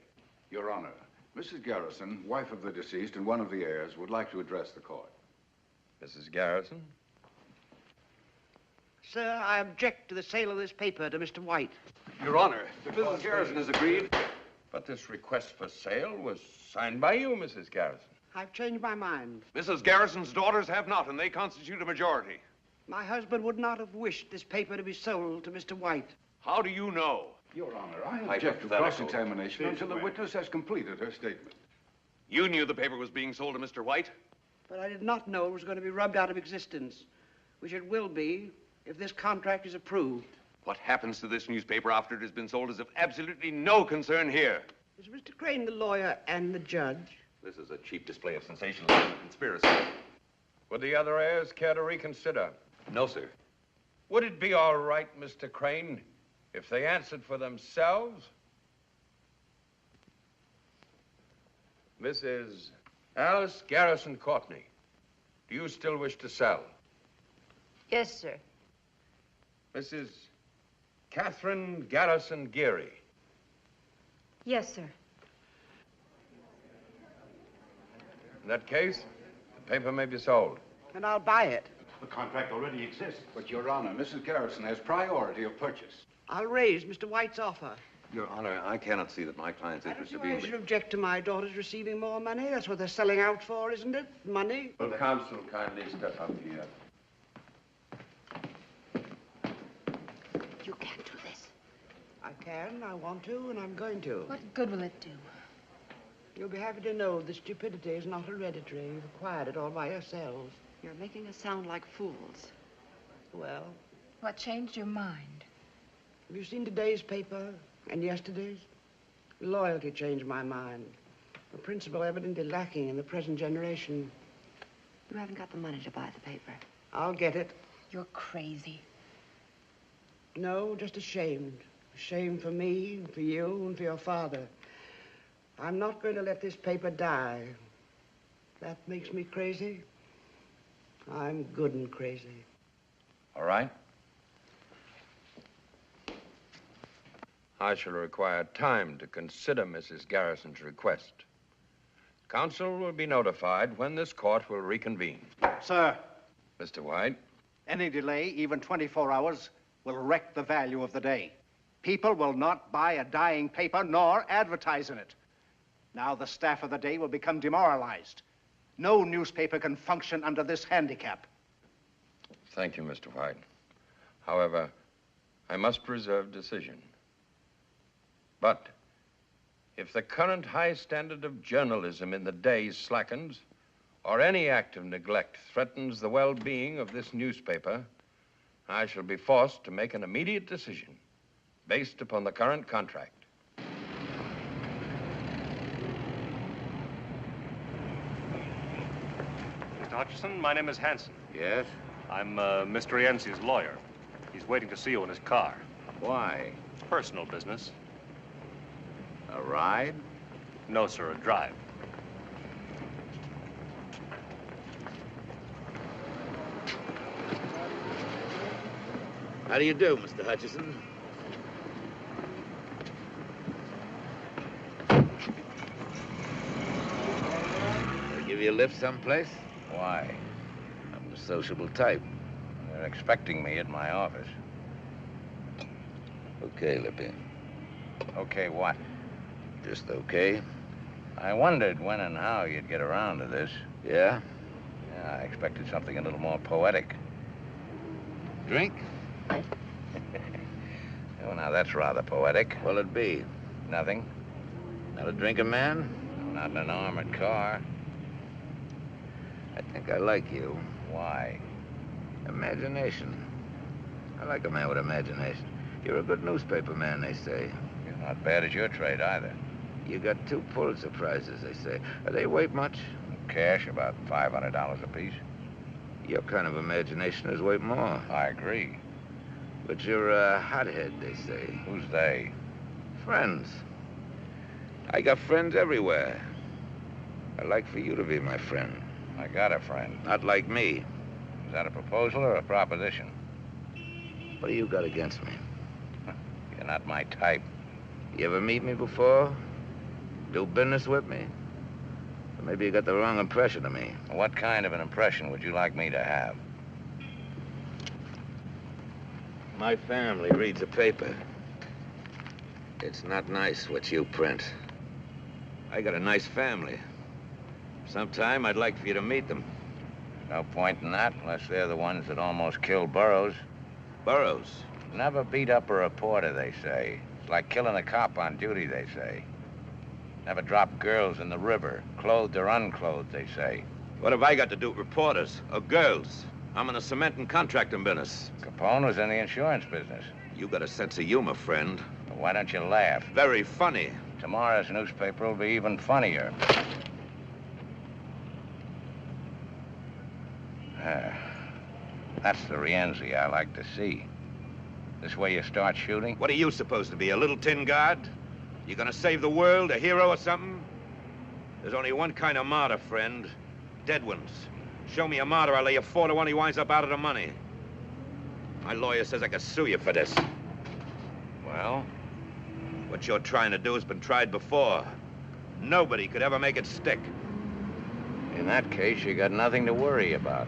Your Honor, Mrs. Garrison, wife of the deceased and one of the heirs, would like to address the court. Mrs. Garrison? Sir, I object to the sale of this paper to Mr. White. Your Honor, if Mrs. Garrison has agreed. But this request for sale was signed by you, Mrs. Garrison. I've changed my mind. Mrs. Garrison's daughters have not, and they constitute a majority. My husband would not have wished this paper to be sold to Mr. White. How do you know? Your Honor, I object to cross-examination until the witness has completed her statement. You knew the paper was being sold to Mr. White? But I did not know it was going to be rubbed out of existence, which it will be if this contract is approved. What happens to this newspaper after it has been sold is of absolutely no concern here. Is Mr. Crane the lawyer and the judge? This is a cheap display of sensationalism and conspiracy. Would the other heirs care to reconsider? No, sir. Would it be all right, Mr. Crane, if they answered for themselves? Mrs. Alice Garrison Courtney, do you still wish to sell? Yes, sir. Mrs. Catherine Garrison Geary. Yes, sir. In that case, the paper may be sold. And I'll buy it. The contract already exists. But, Your Honor, Mrs. Garrison has priority of purchase. I'll raise Mr. White's offer. Your Honor, I cannot see that my client's interest in I should object to my daughters receiving more money. That's what they're selling out for, isn't it? Money. Will counsel kindly step up here? You can't do this. I can, I want to, and I'm going to. What good will it do? You'll be happy to know that stupidity is not hereditary. You've acquired it all by yourselves. You're making us sound like fools. Well, What changed your mind? have you seen today's paper and yesterday's? Loyalty changed my mind. A principle evidently lacking in the present generation. You haven't got the money to buy the paper. I'll get it. You're crazy. No, just ashamed. Ashamed for me, for you, and for your father. I'm not going to let this paper die. That makes me crazy. I'm good and crazy. All right. I shall require time to consider Mrs. Garrison's request. Counsel will be notified when this court will reconvene. Sir, Mr. White? any delay, even 24 hours, will wreck the value of the day. People will not buy a dying paper nor advertise in it. Now the staff of the day will become demoralized. No newspaper can function under this handicap. Thank you, Mr. White. However, I must reserve decision. But if the current high standard of journalism in the day slackens, or any act of neglect threatens the well-being of this newspaper, I shall be forced to make an immediate decision based upon the current contract. Mr. Hutcheson, my name is Hanson. Yes? I'm Mr. Yancey's lawyer. He's waiting to see you in his car. Why? Personal business. A ride? No, sir, a drive. How do you do, Mr. Hutcheson? I'll give you a lift someplace? Why? I'm the sociable type. They're expecting me at my office. Okay, Lippy. Okay, what? Just okay. I wondered when and how you'd get around to this. Yeah? Yeah, I expected something a little more poetic. Drink? Oh, now that's rather poetic. What'll it be? Nothing. Not a drinking man? Not in an armored car. I think I like you. Why? Imagination. I like a man with imagination. You're a good newspaper man, they say. You're not bad at your trade, either. You got 2 Pulitzer Prizes, they say. Are they weight much? Cash, about $500 apiece. Your kind of imagination is worth more. I agree. But you're a hothead, they say. Who's they? Friends. I got friends everywhere. I'd like for you to be my friend. I got a friend. Not like me. Is that a proposal or a proposition? What do you got against me? You're not my type. You ever meet me before? Do business with me? Or maybe you got the wrong impression of me. What kind of an impression would you like me to have? My family reads the paper. It's not nice what you print. I got a nice family. Sometime I'd like for you to meet them. No point in that unless they're the ones that almost killed Burroughs. Burroughs? Never beat up a reporter, they say. It's like killing a cop on duty, they say. Never dropped girls in the river, clothed or unclothed, they say. What have I got to do with reporters or girls? I'm in the cement and contracting business. Capone was in the insurance business. You got a sense of humor, friend. Well, why don't you laugh? Very funny. Tomorrow's newspaper will be even funnier. That's the Rienzi I like to see. This way you start shooting? What are you supposed to be, a little tin guard? You gonna save the world, a hero or something? There's only one kind of martyr, friend. Dead ones. Show me a martyr, I'll lay you 4 to 1 he winds up out of the money. My lawyer says I could sue you for this. Well? What you're trying to do has been tried before. Nobody could ever make it stick. In that case, you got nothing to worry about.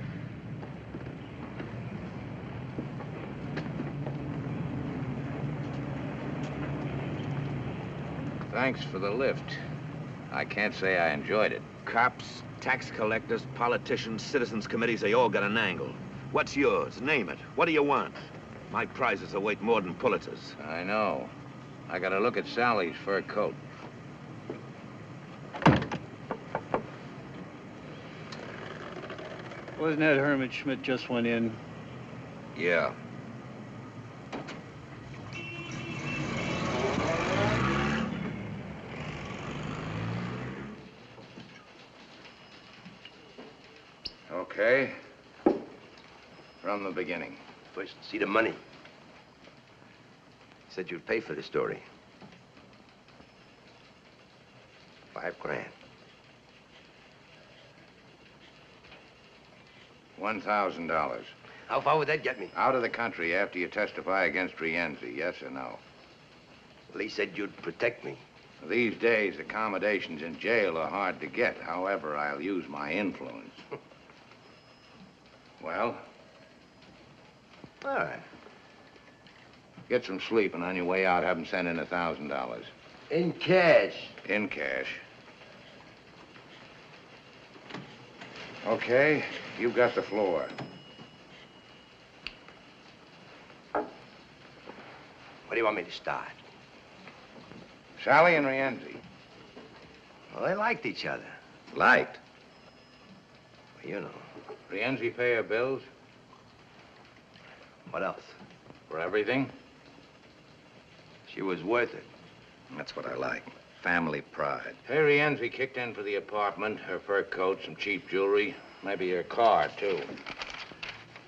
Thanks for the lift. I can't say I enjoyed it. Cops, tax collectors, politicians, citizens committees, they all got an angle. What's yours? Name it. What do you want? My prizes are worth more than Pulitzers. I know. I got to look at Sally's fur coat. Wasn't that Herman Schmidt just went in? Yeah. Okay. From the beginning. First, see the money. Said you'd pay for the story. $5 grand. $1,000. How far would that get me? Out of the country after you testify against Rienzi, yes or no? Well, he said you'd protect me. These days, accommodations in jail are hard to get. However, I'll use my influence. Well? All right. Get some sleep, and on your way out, have them send in $1,000. In cash? In cash. Okay, you've got the floor. Where do you want me to start? Sally and Rienzi. Well, they liked each other. Liked? Well, you know. Rienzi pay her bills? What else? For everything? She was worth it. That's what I like. Family pride. Hey, Rienzi kicked in for the apartment, her fur coat, some cheap jewelry, maybe her car, too.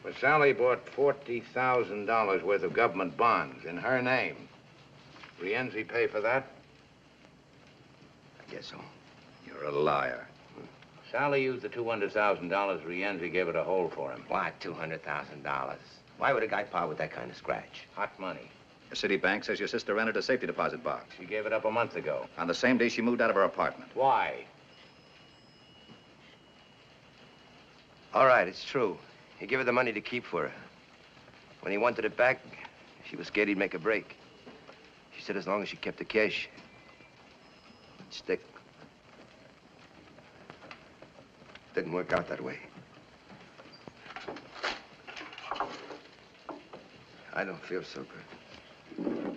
But Sally bought $40,000 worth of government bonds in her name. Rienzi pay for that? I guess so. You're a liar. Sally used the $200,000 Rienzi gave her to hold for him. Why $200,000? Why would a guy part with that kind of scratch? Hot money. The city bank says your sister rented a safety deposit box. She gave it up a month ago. On the same day she moved out of her apartment. Why? All right, it's true. He gave her the money to keep for her. When he wanted it back, she was scared he'd make a break. She said as long as she kept the cash, it'd stick. Didn't work out that way. I don't feel so good.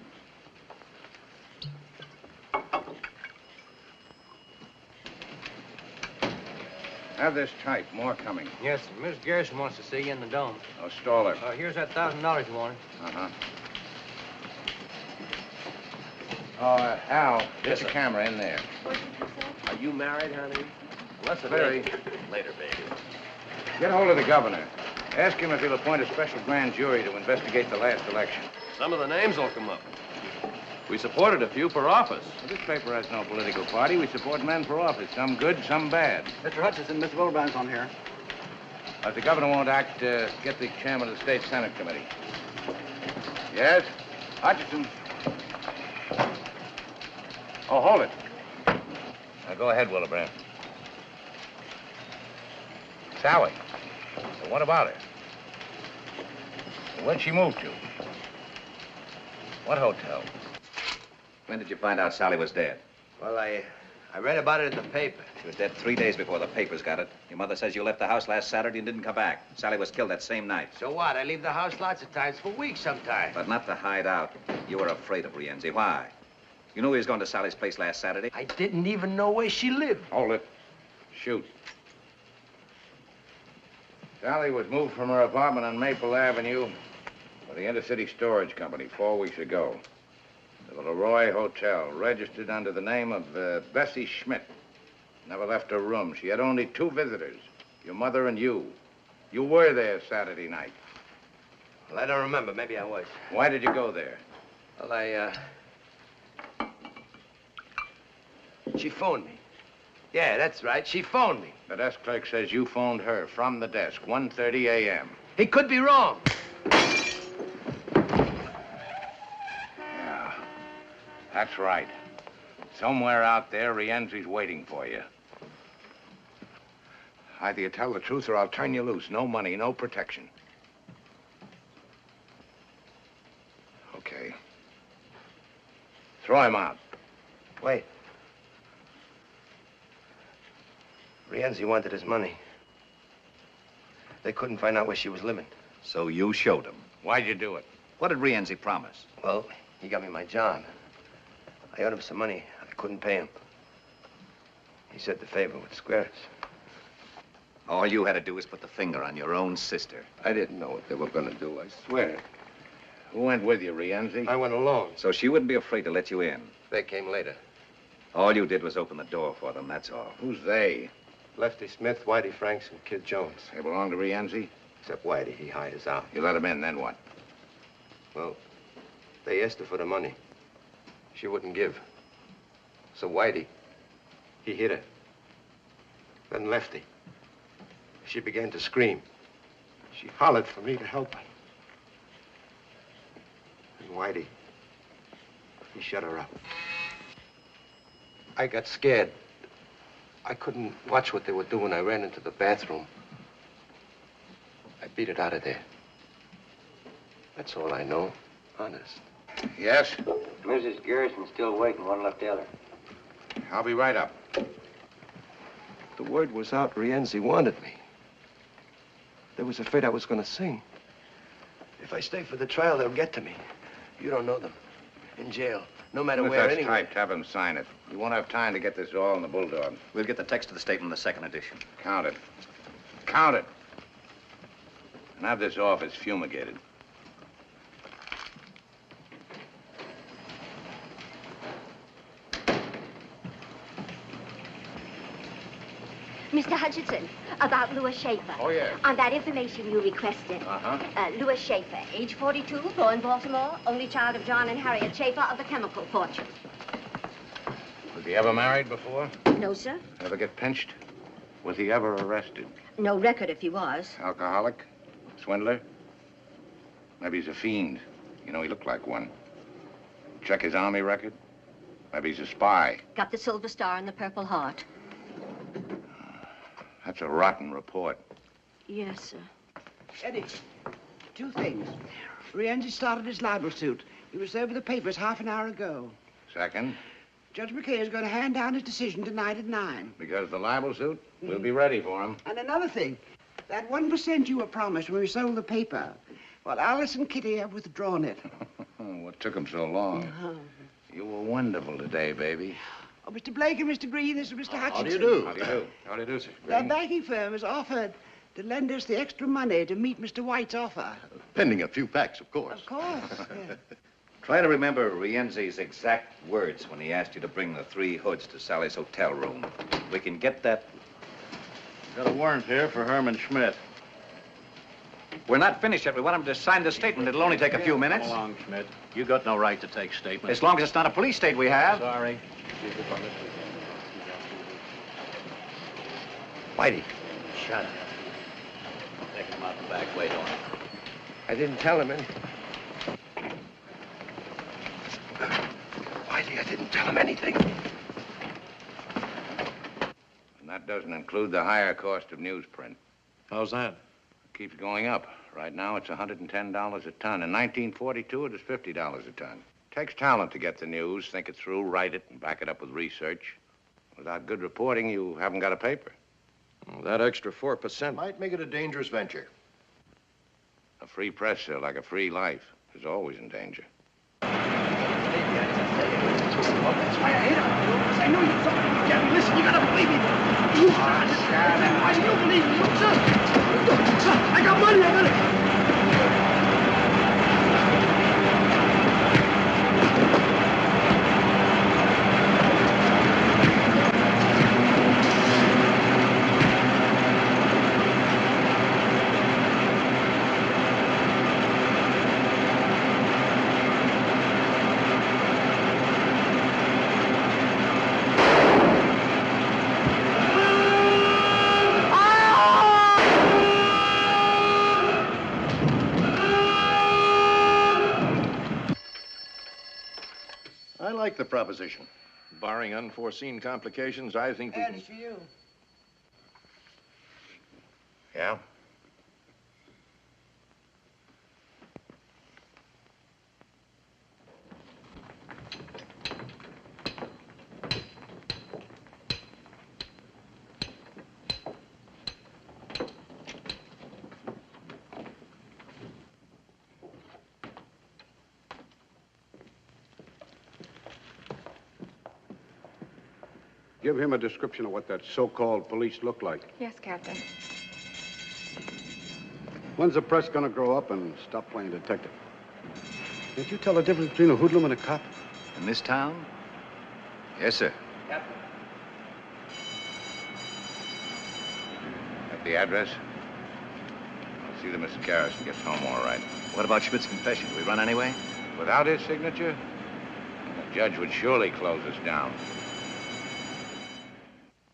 Have this type. More coming. Yes, sir. Miss Garrison wants to see you in the dome. Oh, stall her. Here's that $1,000 you wanted. Uh-huh. Al, get the camera in there. Are you married, honey? Less very. Later, baby. Get hold of the governor. Ask him if he'll appoint a special grand jury to investigate the last election. Some of the names will come up. We supported a few for office. Well, this paper has no political party. We support men for office. Some good, some bad. Mr. Hutcheson, Mr. Willebrand's on here. If the governor won't act, get the chairman of the State Senate Committee. Yes? Hutcheson. Oh, hold it. Now, go ahead, Willebrand. Sally. So what about her? Where'd she move to? What hotel? When did you find out Sally was dead? Well, I read about it in the paper. She was dead 3 days before the papers got it. Your mother says you left the house last Saturday and didn't come back. Sally was killed that same night. So what? I leave the house lots of times, for weeks sometimes. But not to hide out. You were afraid of Rienzi. Why? You knew he was going to Sally's place last Saturday. I didn't even know where she lived. Hold it. Shoot. Sally was moved from her apartment on Maple Avenue by the Intercity Storage Company 4 weeks ago. The Leroy Hotel, registered under the name of Bessie Schmidt. Never left her room. She had only 2 visitors, your mother and you. You were there Saturday night. Well, I don't remember. Maybe I was. Why did you go there? Well, she phoned me. Yeah, that's right. She phoned me. The desk clerk says you phoned her from the desk, 1:30 a.m. He could be wrong. Yeah, that's right. Somewhere out there, Rienzi's waiting for you. Either you tell the truth or I'll turn you loose. No money, no protection. Okay. Throw him out. Wait. Rienzi wanted his money. They couldn't find out where she was living. So you showed him. Why'd you do it? What did Rienzi promise? Well, he got me my job. I owed him some money. I couldn't pay him. He said the favor would square us. All you had to do was put the finger on your own sister. I didn't know what they were going to do, I swear. Who went with you, Rienzi? I went alone. So she wouldn't be afraid to let you in. They came later. All you did was open the door for them, that's all. Who's they? Lefty Smith, Whitey Franks, and Kid Jones. They belong to Rienzi? Except Whitey. He hired us out. You let him in, then what? Well, they asked her for the money. She wouldn't give. So Whitey, he hit her. Then Lefty. She began to scream. She hollered for me to help her. And Whitey, he shut her up. I got scared. I couldn't watch what they were doing. I ran into the bathroom. I beat it out of there. That's all I know, honest. Yes? Mrs. Garrison's still waiting. Want to tell her? I'll be right up. The word was out. Rienzi wanted me. They was afraid I was going to sing. If I stay for the trial, they'll get to me. You don't know them. In jail. No matter If where, that's anywhere. typed, have him sign it. We won't have time to get this all in the Bulldog. We'll get the text of the statement in the second edition. Count it. Count it. And have this office fumigated. Mr. Hutcheson, about Louis Schaefer. Oh, yes. On that information you requested. Uh-huh. Louis Schaefer, age 42, born Baltimore, only child of John and Harriet Schaefer of the chemical fortune. Was he ever married before? No, sir. Ever get pinched? Was he ever arrested? No record if he was. Alcoholic? Swindler? Maybe he's a fiend. You know, he looked like one. Check his army record. Maybe he's a spy. Got the Silver Star and the Purple Heart. That's a rotten report. Yes, sir. Eddie, 2 things. Rienzi started his libel suit. He was there with the papers half an hour ago. Second, Judge McKay is going to hand down his decision tonight at 9. because the libel suit, we'll be ready for him. And another thing, that 1% you were promised when we sold the paper, well, Alice and Kitty have withdrawn it. What took him so long? You were wonderful today, baby. Oh, Mr. Blake and Mr. Green, this is Mr. Hutcheson. How do you do? How do you do? How do you do, sir? The banking firm has offered to lend us the extra money to meet Mr. White's offer. Pending a few facts, of course. Of course, yeah. Try to remember Rienzi's exact words when he asked you to bring the 3 hoods to Sally's hotel room. We can get that. Got a warrant here for Herman Schmidt. We're not finished yet. We want him to sign the statement. It'll only take a few minutes. Come along, Schmidt. You got no right to take statements. As long as it's not a police state we have. Sorry. Whitey. Shut up. Take him out the back way, don't you? I didn't tell him anything. Whitey, I didn't tell him anything. And that doesn't include the higher cost of newsprint. How's that? It keeps going up. Right now, it's $110 a ton. In 1942, it was $50 a ton. Takes talent to get the news, think it through, write it, and back it up with research. Without good reporting, you haven't got a paper. Well, that extra 4% might make it a dangerous venture. A free press, sir, like a free life, is always in danger. That's why I hate him. Because I know you're somebody who can't listen. You gotta believe me. You are. I still believe me. Look, sir. like the proposition. Barring unforeseen complications, I think we Ed, can... it's for you. Yeah? Give him a description of what that so-called police look like. Yes, Captain. When's the press gonna grow up and stop playing detective? Can't you tell the difference between a hoodlum and a cop? In this town? Yes, sir. Captain. At the address? I'll see that Mr. Garrison gets home all right. What about Schmidt's confession? Do we run anyway? Without his signature, the judge would surely close us down.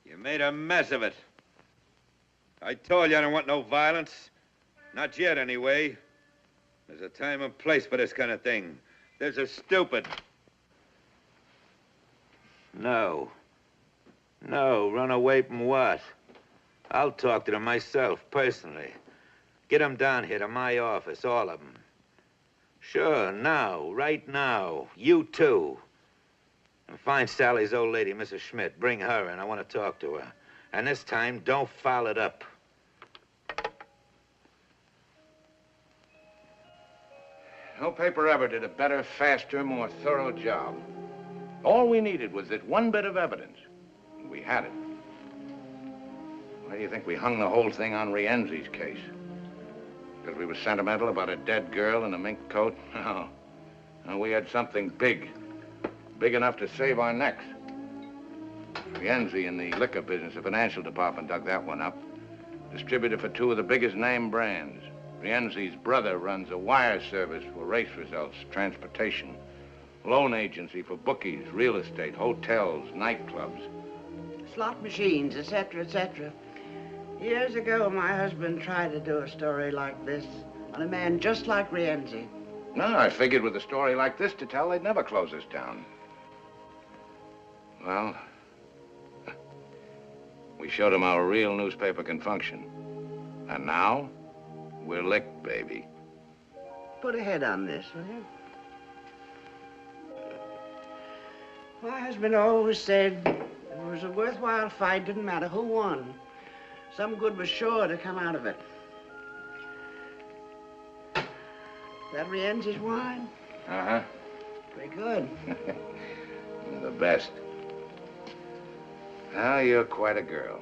You made a mess of it. I told you I don't want no violence. Not yet, anyway. There's a time and place for this kind of thing. There's a stupid. No. No, run away from what? I'll talk to them myself, personally. Get them down here to my office, all of them. Sure, now, right now. You too. And find Sally's old lady, Mrs. Schmidt. Bring her in. I want to talk to her. And this time, don't foul it up. No paper ever did a better, faster, more thorough job. All we needed was that one bit of evidence. And we had it. Why do you think we hung the whole thing on Rienzi's case? Because we were sentimental about a dead girl in a mink coat? No. No, we had something big. Big enough to save our necks. Rienzi in the liquor business, the financial department dug that one up. Distributor for two of the biggest name brands. Rienzi's brother runs a wire service for race results, transportation, loan agency for bookies, real estate, hotels, nightclubs. Slot machines, etc., etc. Years ago, my husband tried to do a story like this on a man just like Rienzi. No, I figured with a story like this to tell, they'd never close us down. Well, we showed them how a real newspaper can function. And now, we're licked, baby. Put a head on this, will you? My husband always said it was a worthwhile fight, didn't matter who won. Some good was sure to come out of it. That Rienzi's wine? Uh-huh. Pretty good. The best. Well, you're quite a girl.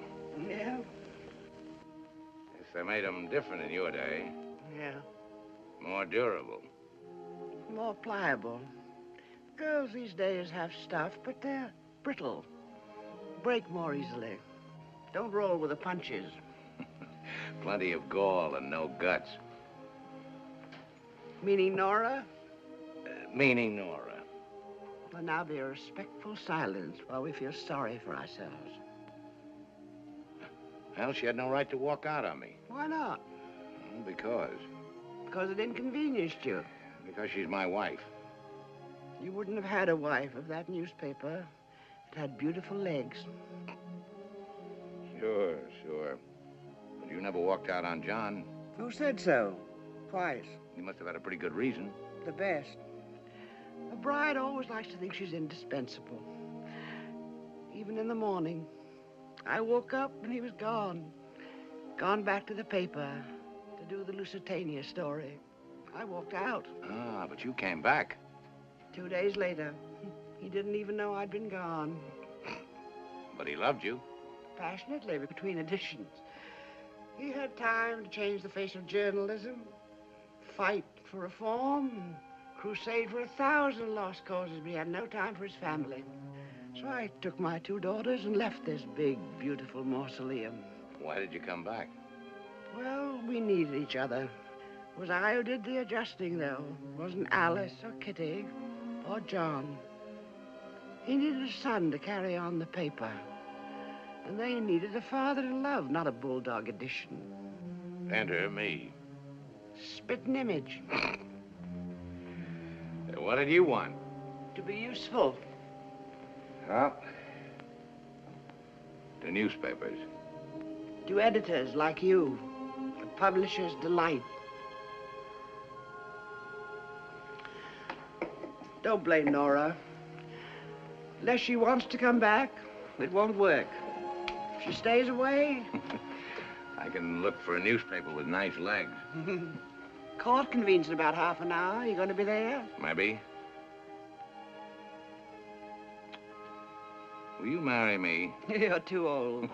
Yeah? Guess they made them different in your day. Yeah. More durable. More pliable. Girls these days have stuff, but they're brittle. Break more easily. Don't roll with the punches. Plenty of gall and no guts. Meaning Nora? Meaning Nora. Well, now be a respectful silence while we feel sorry for ourselves. Well, she had no right to walk out on me. Why not? Because. Because it inconvenienced you. Because she's my wife. You wouldn't have had a wife if that newspaper had beautiful legs. Sure, sure. But you never walked out on John. Who said so? Twice. You must have had a pretty good reason. The best. A bride always likes to think she's indispensable. Even in the morning. I woke up and he was gone. Gone back to the paper to do the Lusitania story. I walked out. Ah, but you came back. 2 days later. He didn't even know I'd been gone. But he loved you. Passionately, between editions. He had time to change the face of journalism, fight for reform, crusade for 1,000 lost causes, but he had no time for his family. So I took my 2 daughters and left this big, beautiful mausoleum. Why did you come back? Well, we needed each other. It was I who did the adjusting, though. It wasn't Alice or Kitty or John. He needed a son to carry on the paper. And they needed a father to love, not a bulldog edition. Enter me. Spitting image. What did you want? To be useful. Well, to newspapers. To editors like you. A publisher's delight. Don't blame Nora. Unless she wants to come back, it won't work. If she stays away... I can look for a newspaper with nice legs. Court convenes in about half an hour. You going to be there? Maybe. Will you marry me? You're too old.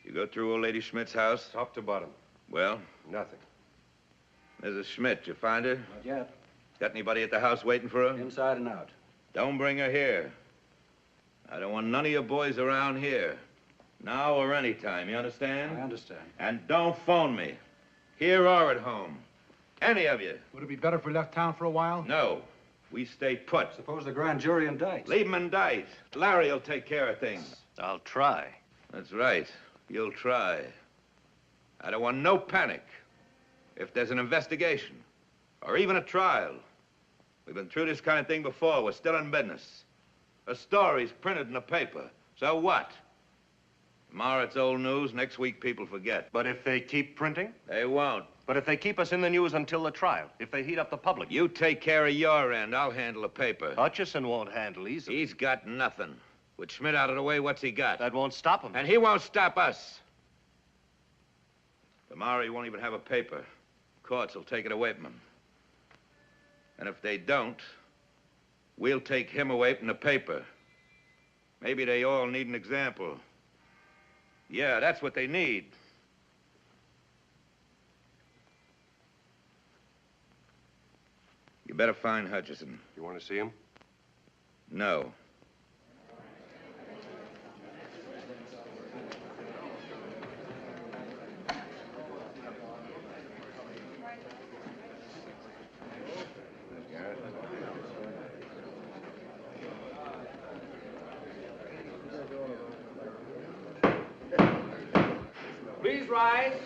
You go through old lady Schmidt's house? Top to bottom. Well? Nothing. Mrs. Schmidt, you find her? Not yet. Got anybody at the house waiting for her? Inside and out. Don't bring her here. I don't want none of your boys around here. Now or any time, you understand? I understand. And don't phone me. Here or at home. Any of you. Would it be better if we left town for a while? No. We stay put. Suppose the grand jury indicts. Leave them indict. Larry will take care of things. I'll try. That's right. You'll try. I don't want no panic. If there's an investigation, or even a trial. We've been through this kind of thing before. We're still in business. A story's printed in the paper. So what? Tomorrow it's old news. Next week people forget. But if they keep printing? They won't. But if they keep us in the news until the trial, if they heat up the public? You take care of your end. I'll handle the paper. Hutcheson won't handle easily. He's got nothing. With Schmidt out of the way, what's he got? That won't stop him. And he won't stop us. Tomorrow he won't even have a paper. Courts will take it away from him. And if they don't, we'll take him away from the paper. Maybe they all need an example. Yeah, that's what they need. You better find Hutcheson. You want to see him? No. Please rise.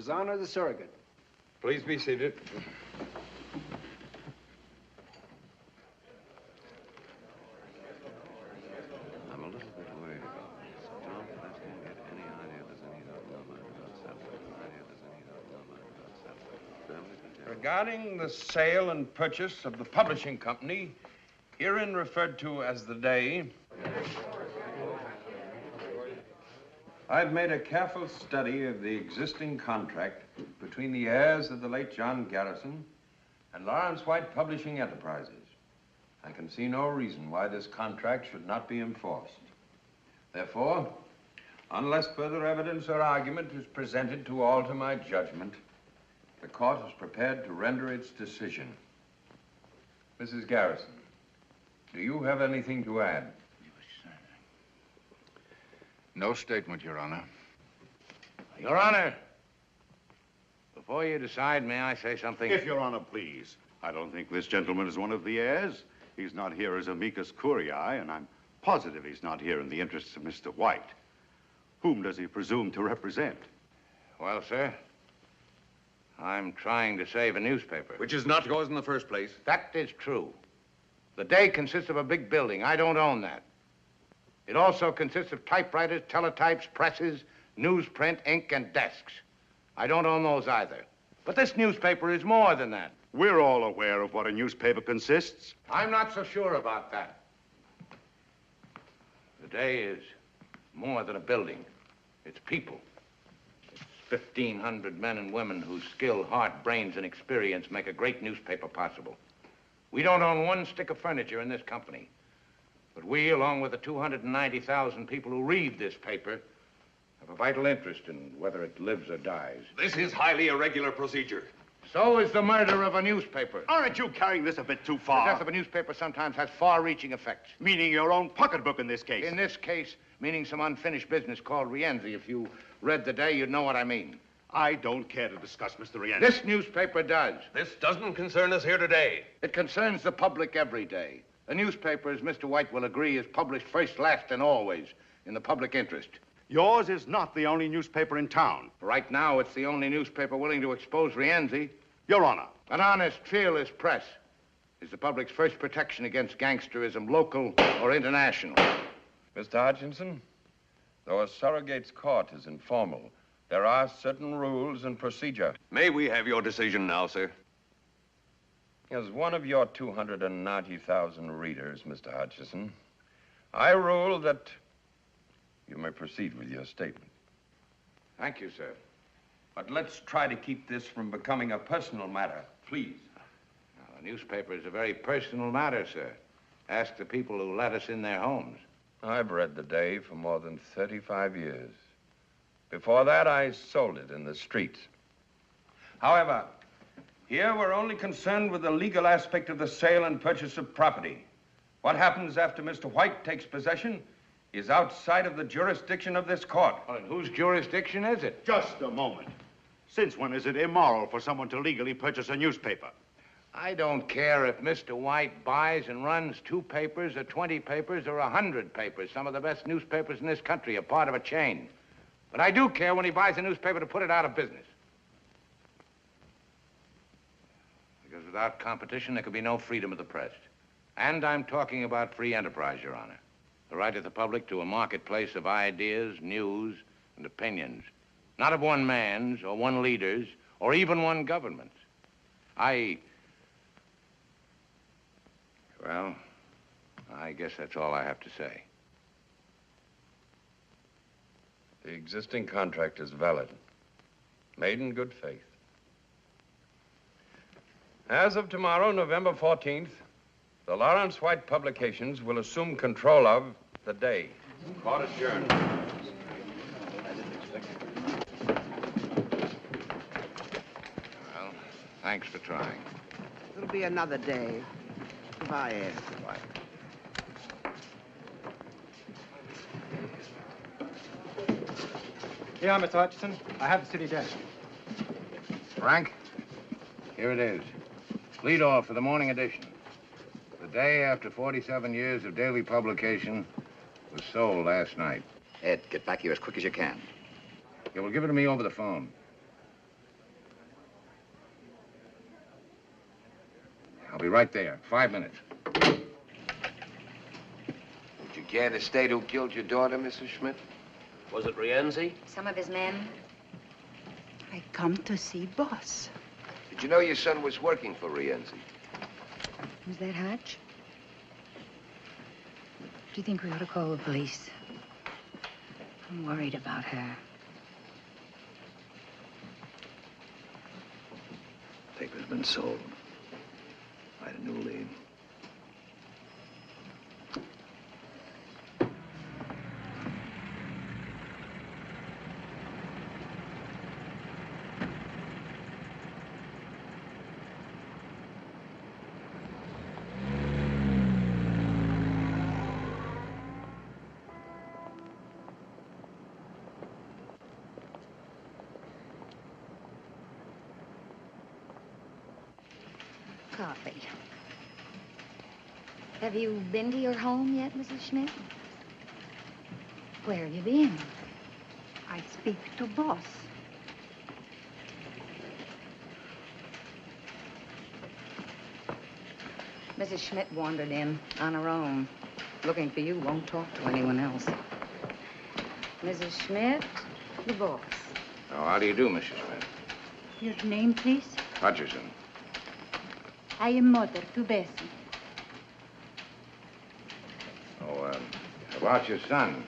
His Honor, the surrogate. Please be seated. I'm a little bit worried about this. Don't let him get any idea there's any doubt about Regarding the sale and purchase of the publishing company, herein referred to as the Day, I've made a careful study of the existing contract between the heirs of the late John Garrison and Lawrence White Publishing Enterprises. I can see no reason why this contract should not be enforced. Therefore, unless further evidence or argument is presented to alter my judgment, the court is prepared to render its decision. Mrs. Garrison, do you have anything to add? No statement, Your Honor. Your Honor, before you decide, may I say something? If Your Honor, please. I don't think this gentleman is one of the heirs. He's not here as amicus curiae, and I'm positive he's not here in the interests of Mr. White. Whom does he presume to represent? Well, sir, I'm trying to save a newspaper. Which is not yours in the first place. That is true. The Day consists of a big building. I don't own that. It also consists of typewriters, teletypes, presses, newsprint, ink, and desks. I don't own those either. But this newspaper is more than that. We're all aware of what a newspaper consists. I'm not so sure about that. The Day is more than a building. It's people. It's 1,500 men and women whose skill, heart, brains, and experience make a great newspaper possible. We don't own one stick of furniture in this company. But we, along with the 290,000 people who read this paper, have a vital interest in whether it lives or dies. This is highly irregular procedure. So is the murder of a newspaper. Aren't you carrying this a bit too The far? death of a newspaper sometimes has far-reaching effects. Meaning your own pocketbook in this case. In this case, meaning some unfinished business called Rienzi. If you read the Day, you'd know what I mean. I don't care to discuss Mr. Rienzi. This newspaper does. This doesn't concern us here today. It concerns the public every day. A newspaper, as Mr. White will agree, is published first, last, and always in the public interest. Yours is not the only newspaper in town. Right now, it's the only newspaper willing to expose Rienzi. Your Honor. An honest, fearless press is the public's first protection against gangsterism, local or international. Mr. Hutcheson, though a surrogate's court is informal, there are certain rules and procedure. May we have your decision now, sir? As one of your 290,000 readers, Mr. Hutcheson, I rule that you may proceed with your statement. Thank you, sir. But let's try to keep this from becoming a personal matter, please. Now, the newspaper is a very personal matter, sir. Ask the people who let us in their homes. I've read the Day for more than 35 years. Before that, I sold it in the streets. However, here we're only concerned with the legal aspect of the sale and purchase of property. What happens after Mr. White takes possession is outside of the jurisdiction of this court. Well, and whose jurisdiction is it? Just a moment. Since when is it immoral for someone to legally purchase a newspaper? I don't care if Mr. White buys and runs 2 papers or 20 papers or 100 papers. Some of the best newspapers in this country are part of a chain. But I do care when he buys a newspaper to put it out of business. Because without competition, there could be no freedom of the press. And I'm talking about free enterprise, Your Honor. The right of the public to a marketplace of ideas, news, and opinions. Not of one man's or one leader's or even one government's. Well, I guess that's all I have to say. The existing contract is valid, made in good faith. As of tomorrow, November 14th, the Lawrence White Publications will assume control of the Day. Court adjourned. Well, thanks for trying. It'll be another day. Goodbye, Ed. Goodbye. Yeah, Mr. Hutcheson. I have the city desk. Frank, here it is. Lead off for the morning edition. The Day, after 47 years of daily publication, was sold last night. Ed, get back here as quick as you can. Yeah, well, give it to me over the phone. I'll be right there. 5 minutes. Would you care to state who killed your daughter, Mrs. Schmidt? Was it Rienzi? Some of his men. I come to see boss. Did you know your son was working for Rienzi? Was that Hutch? Do you think we ought to call the police? I'm worried about her. Paper's been sold. I had a new lead. Coffee. Have you been to your home yet, Mrs. Schmidt? Where have you been? I speak to boss. Mrs. Schmidt wandered in on her own. Looking for you, won't talk to anyone else. Mrs. Schmidt, the boss. Oh, how do you do, Mrs. Schmidt? Your name, please? Hutcheson. I am mother to Bessie. Oh, about your son.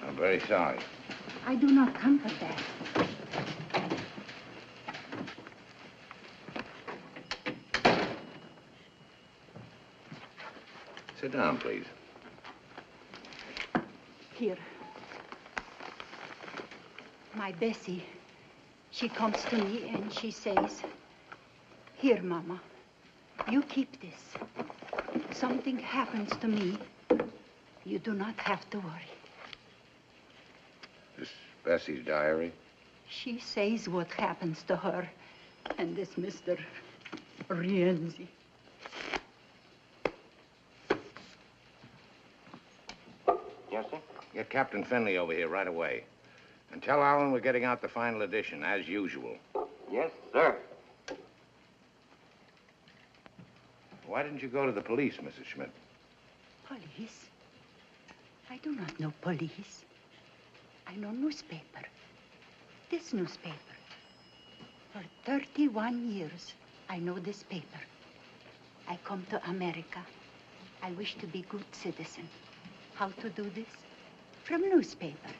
I'm very sorry. I do not comfort that. Sit down, please. Here. My Bessie, she comes to me and she says, "Here, Mama, you keep this. If something happens to me, you do not have to worry." This Bessie's diary? She says what happens to her and this Mr. Rienzi. Yes, sir? Yes, Get Captain Finley over here right away. And tell Alan we're getting out the final edition, as usual. Yes, sir. Why didn't you go to the police, Mrs. Schmidt? Police? I do not know police. I know newspaper. This newspaper. For 31 years, I know this paper. I come to America. I wish to be good citizen. How to do this? From newspaper.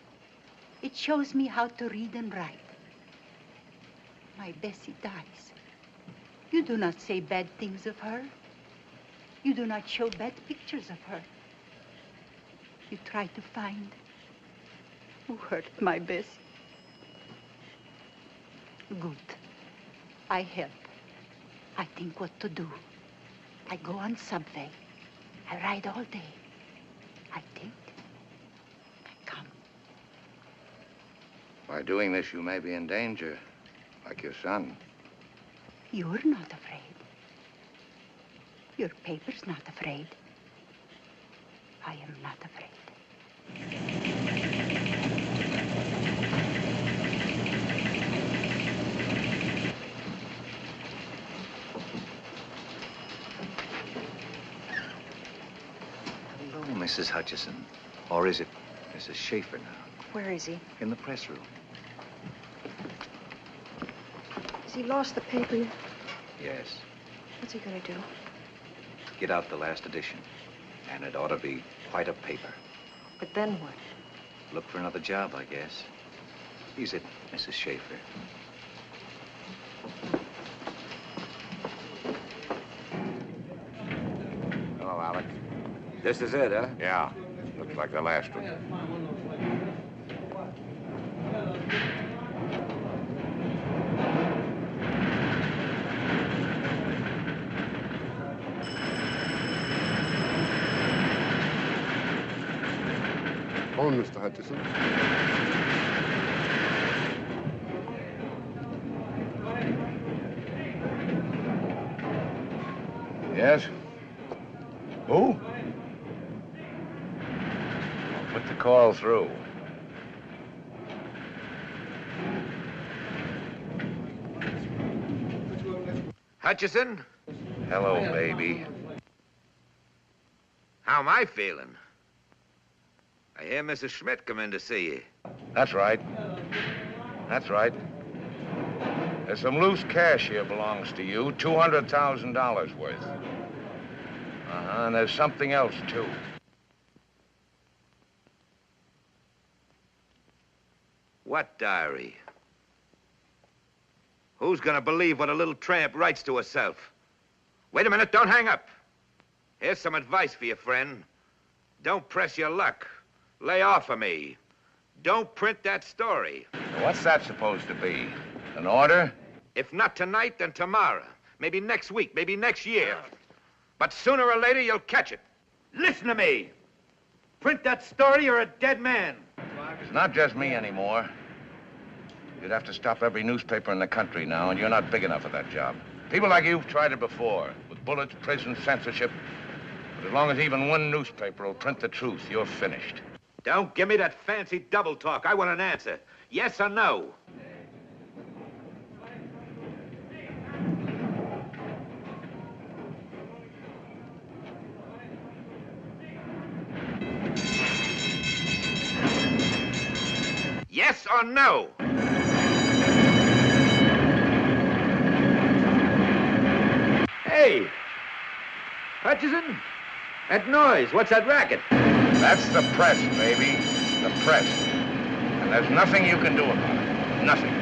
It shows me how to read and write. My Bessie dies. You do not say bad things of her. You do not show bad pictures of her. You try to find who hurt my Bessie. Good. I help. I think what to do. I go on subway. I ride all day. I think. I come. By doing this, you may be in danger, like your son. You're not afraid. Your paper's not afraid. I am not afraid. Hello, Mrs. Hutcheson. Or is it Mrs. Schaefer now? Where is he? In the press room. Has he lost the paper? Yes. What's he gonna do? Get out the last edition. And it ought to be quite a paper. But then what? Look for another job, I guess. Is it, Mrs. Schaefer? Hello, Alex. This is it, huh? Yeah. Looks like the last one. Phone, Mr. Hutcheson. Yes? Who? I'll put the call through. Hutcheson? Hello, baby. How am I feeling? I hear Mrs. Schmidt come in to see you. That's right. That's right. There's some loose cash here belongs to you, $200,000 worth. And there's something else, too. What diary? Who's gonna believe what a little tramp writes to herself? Wait a minute, don't hang up. Here's some advice for you, friend. Don't press your luck. Lay off of me. Don't print that story. What's that supposed to be? An order? If not tonight, then tomorrow. Maybe next week, maybe next year. But sooner or later, you'll catch it. Listen to me. Print that story, you're a dead man. It's not just me anymore. You'd have to stop every newspaper in the country now, and you're not big enough for that job. People like you've tried it before, with bullets, prison, censorship. But as long as even one newspaper will print the truth, you're finished. Don't give me that fancy double talk. I want an answer. Yes or no? Yes or no? Hey! Hutcheson? That noise, what's that racket? That's the press, baby. The press. And there's nothing you can do about it. Nothing.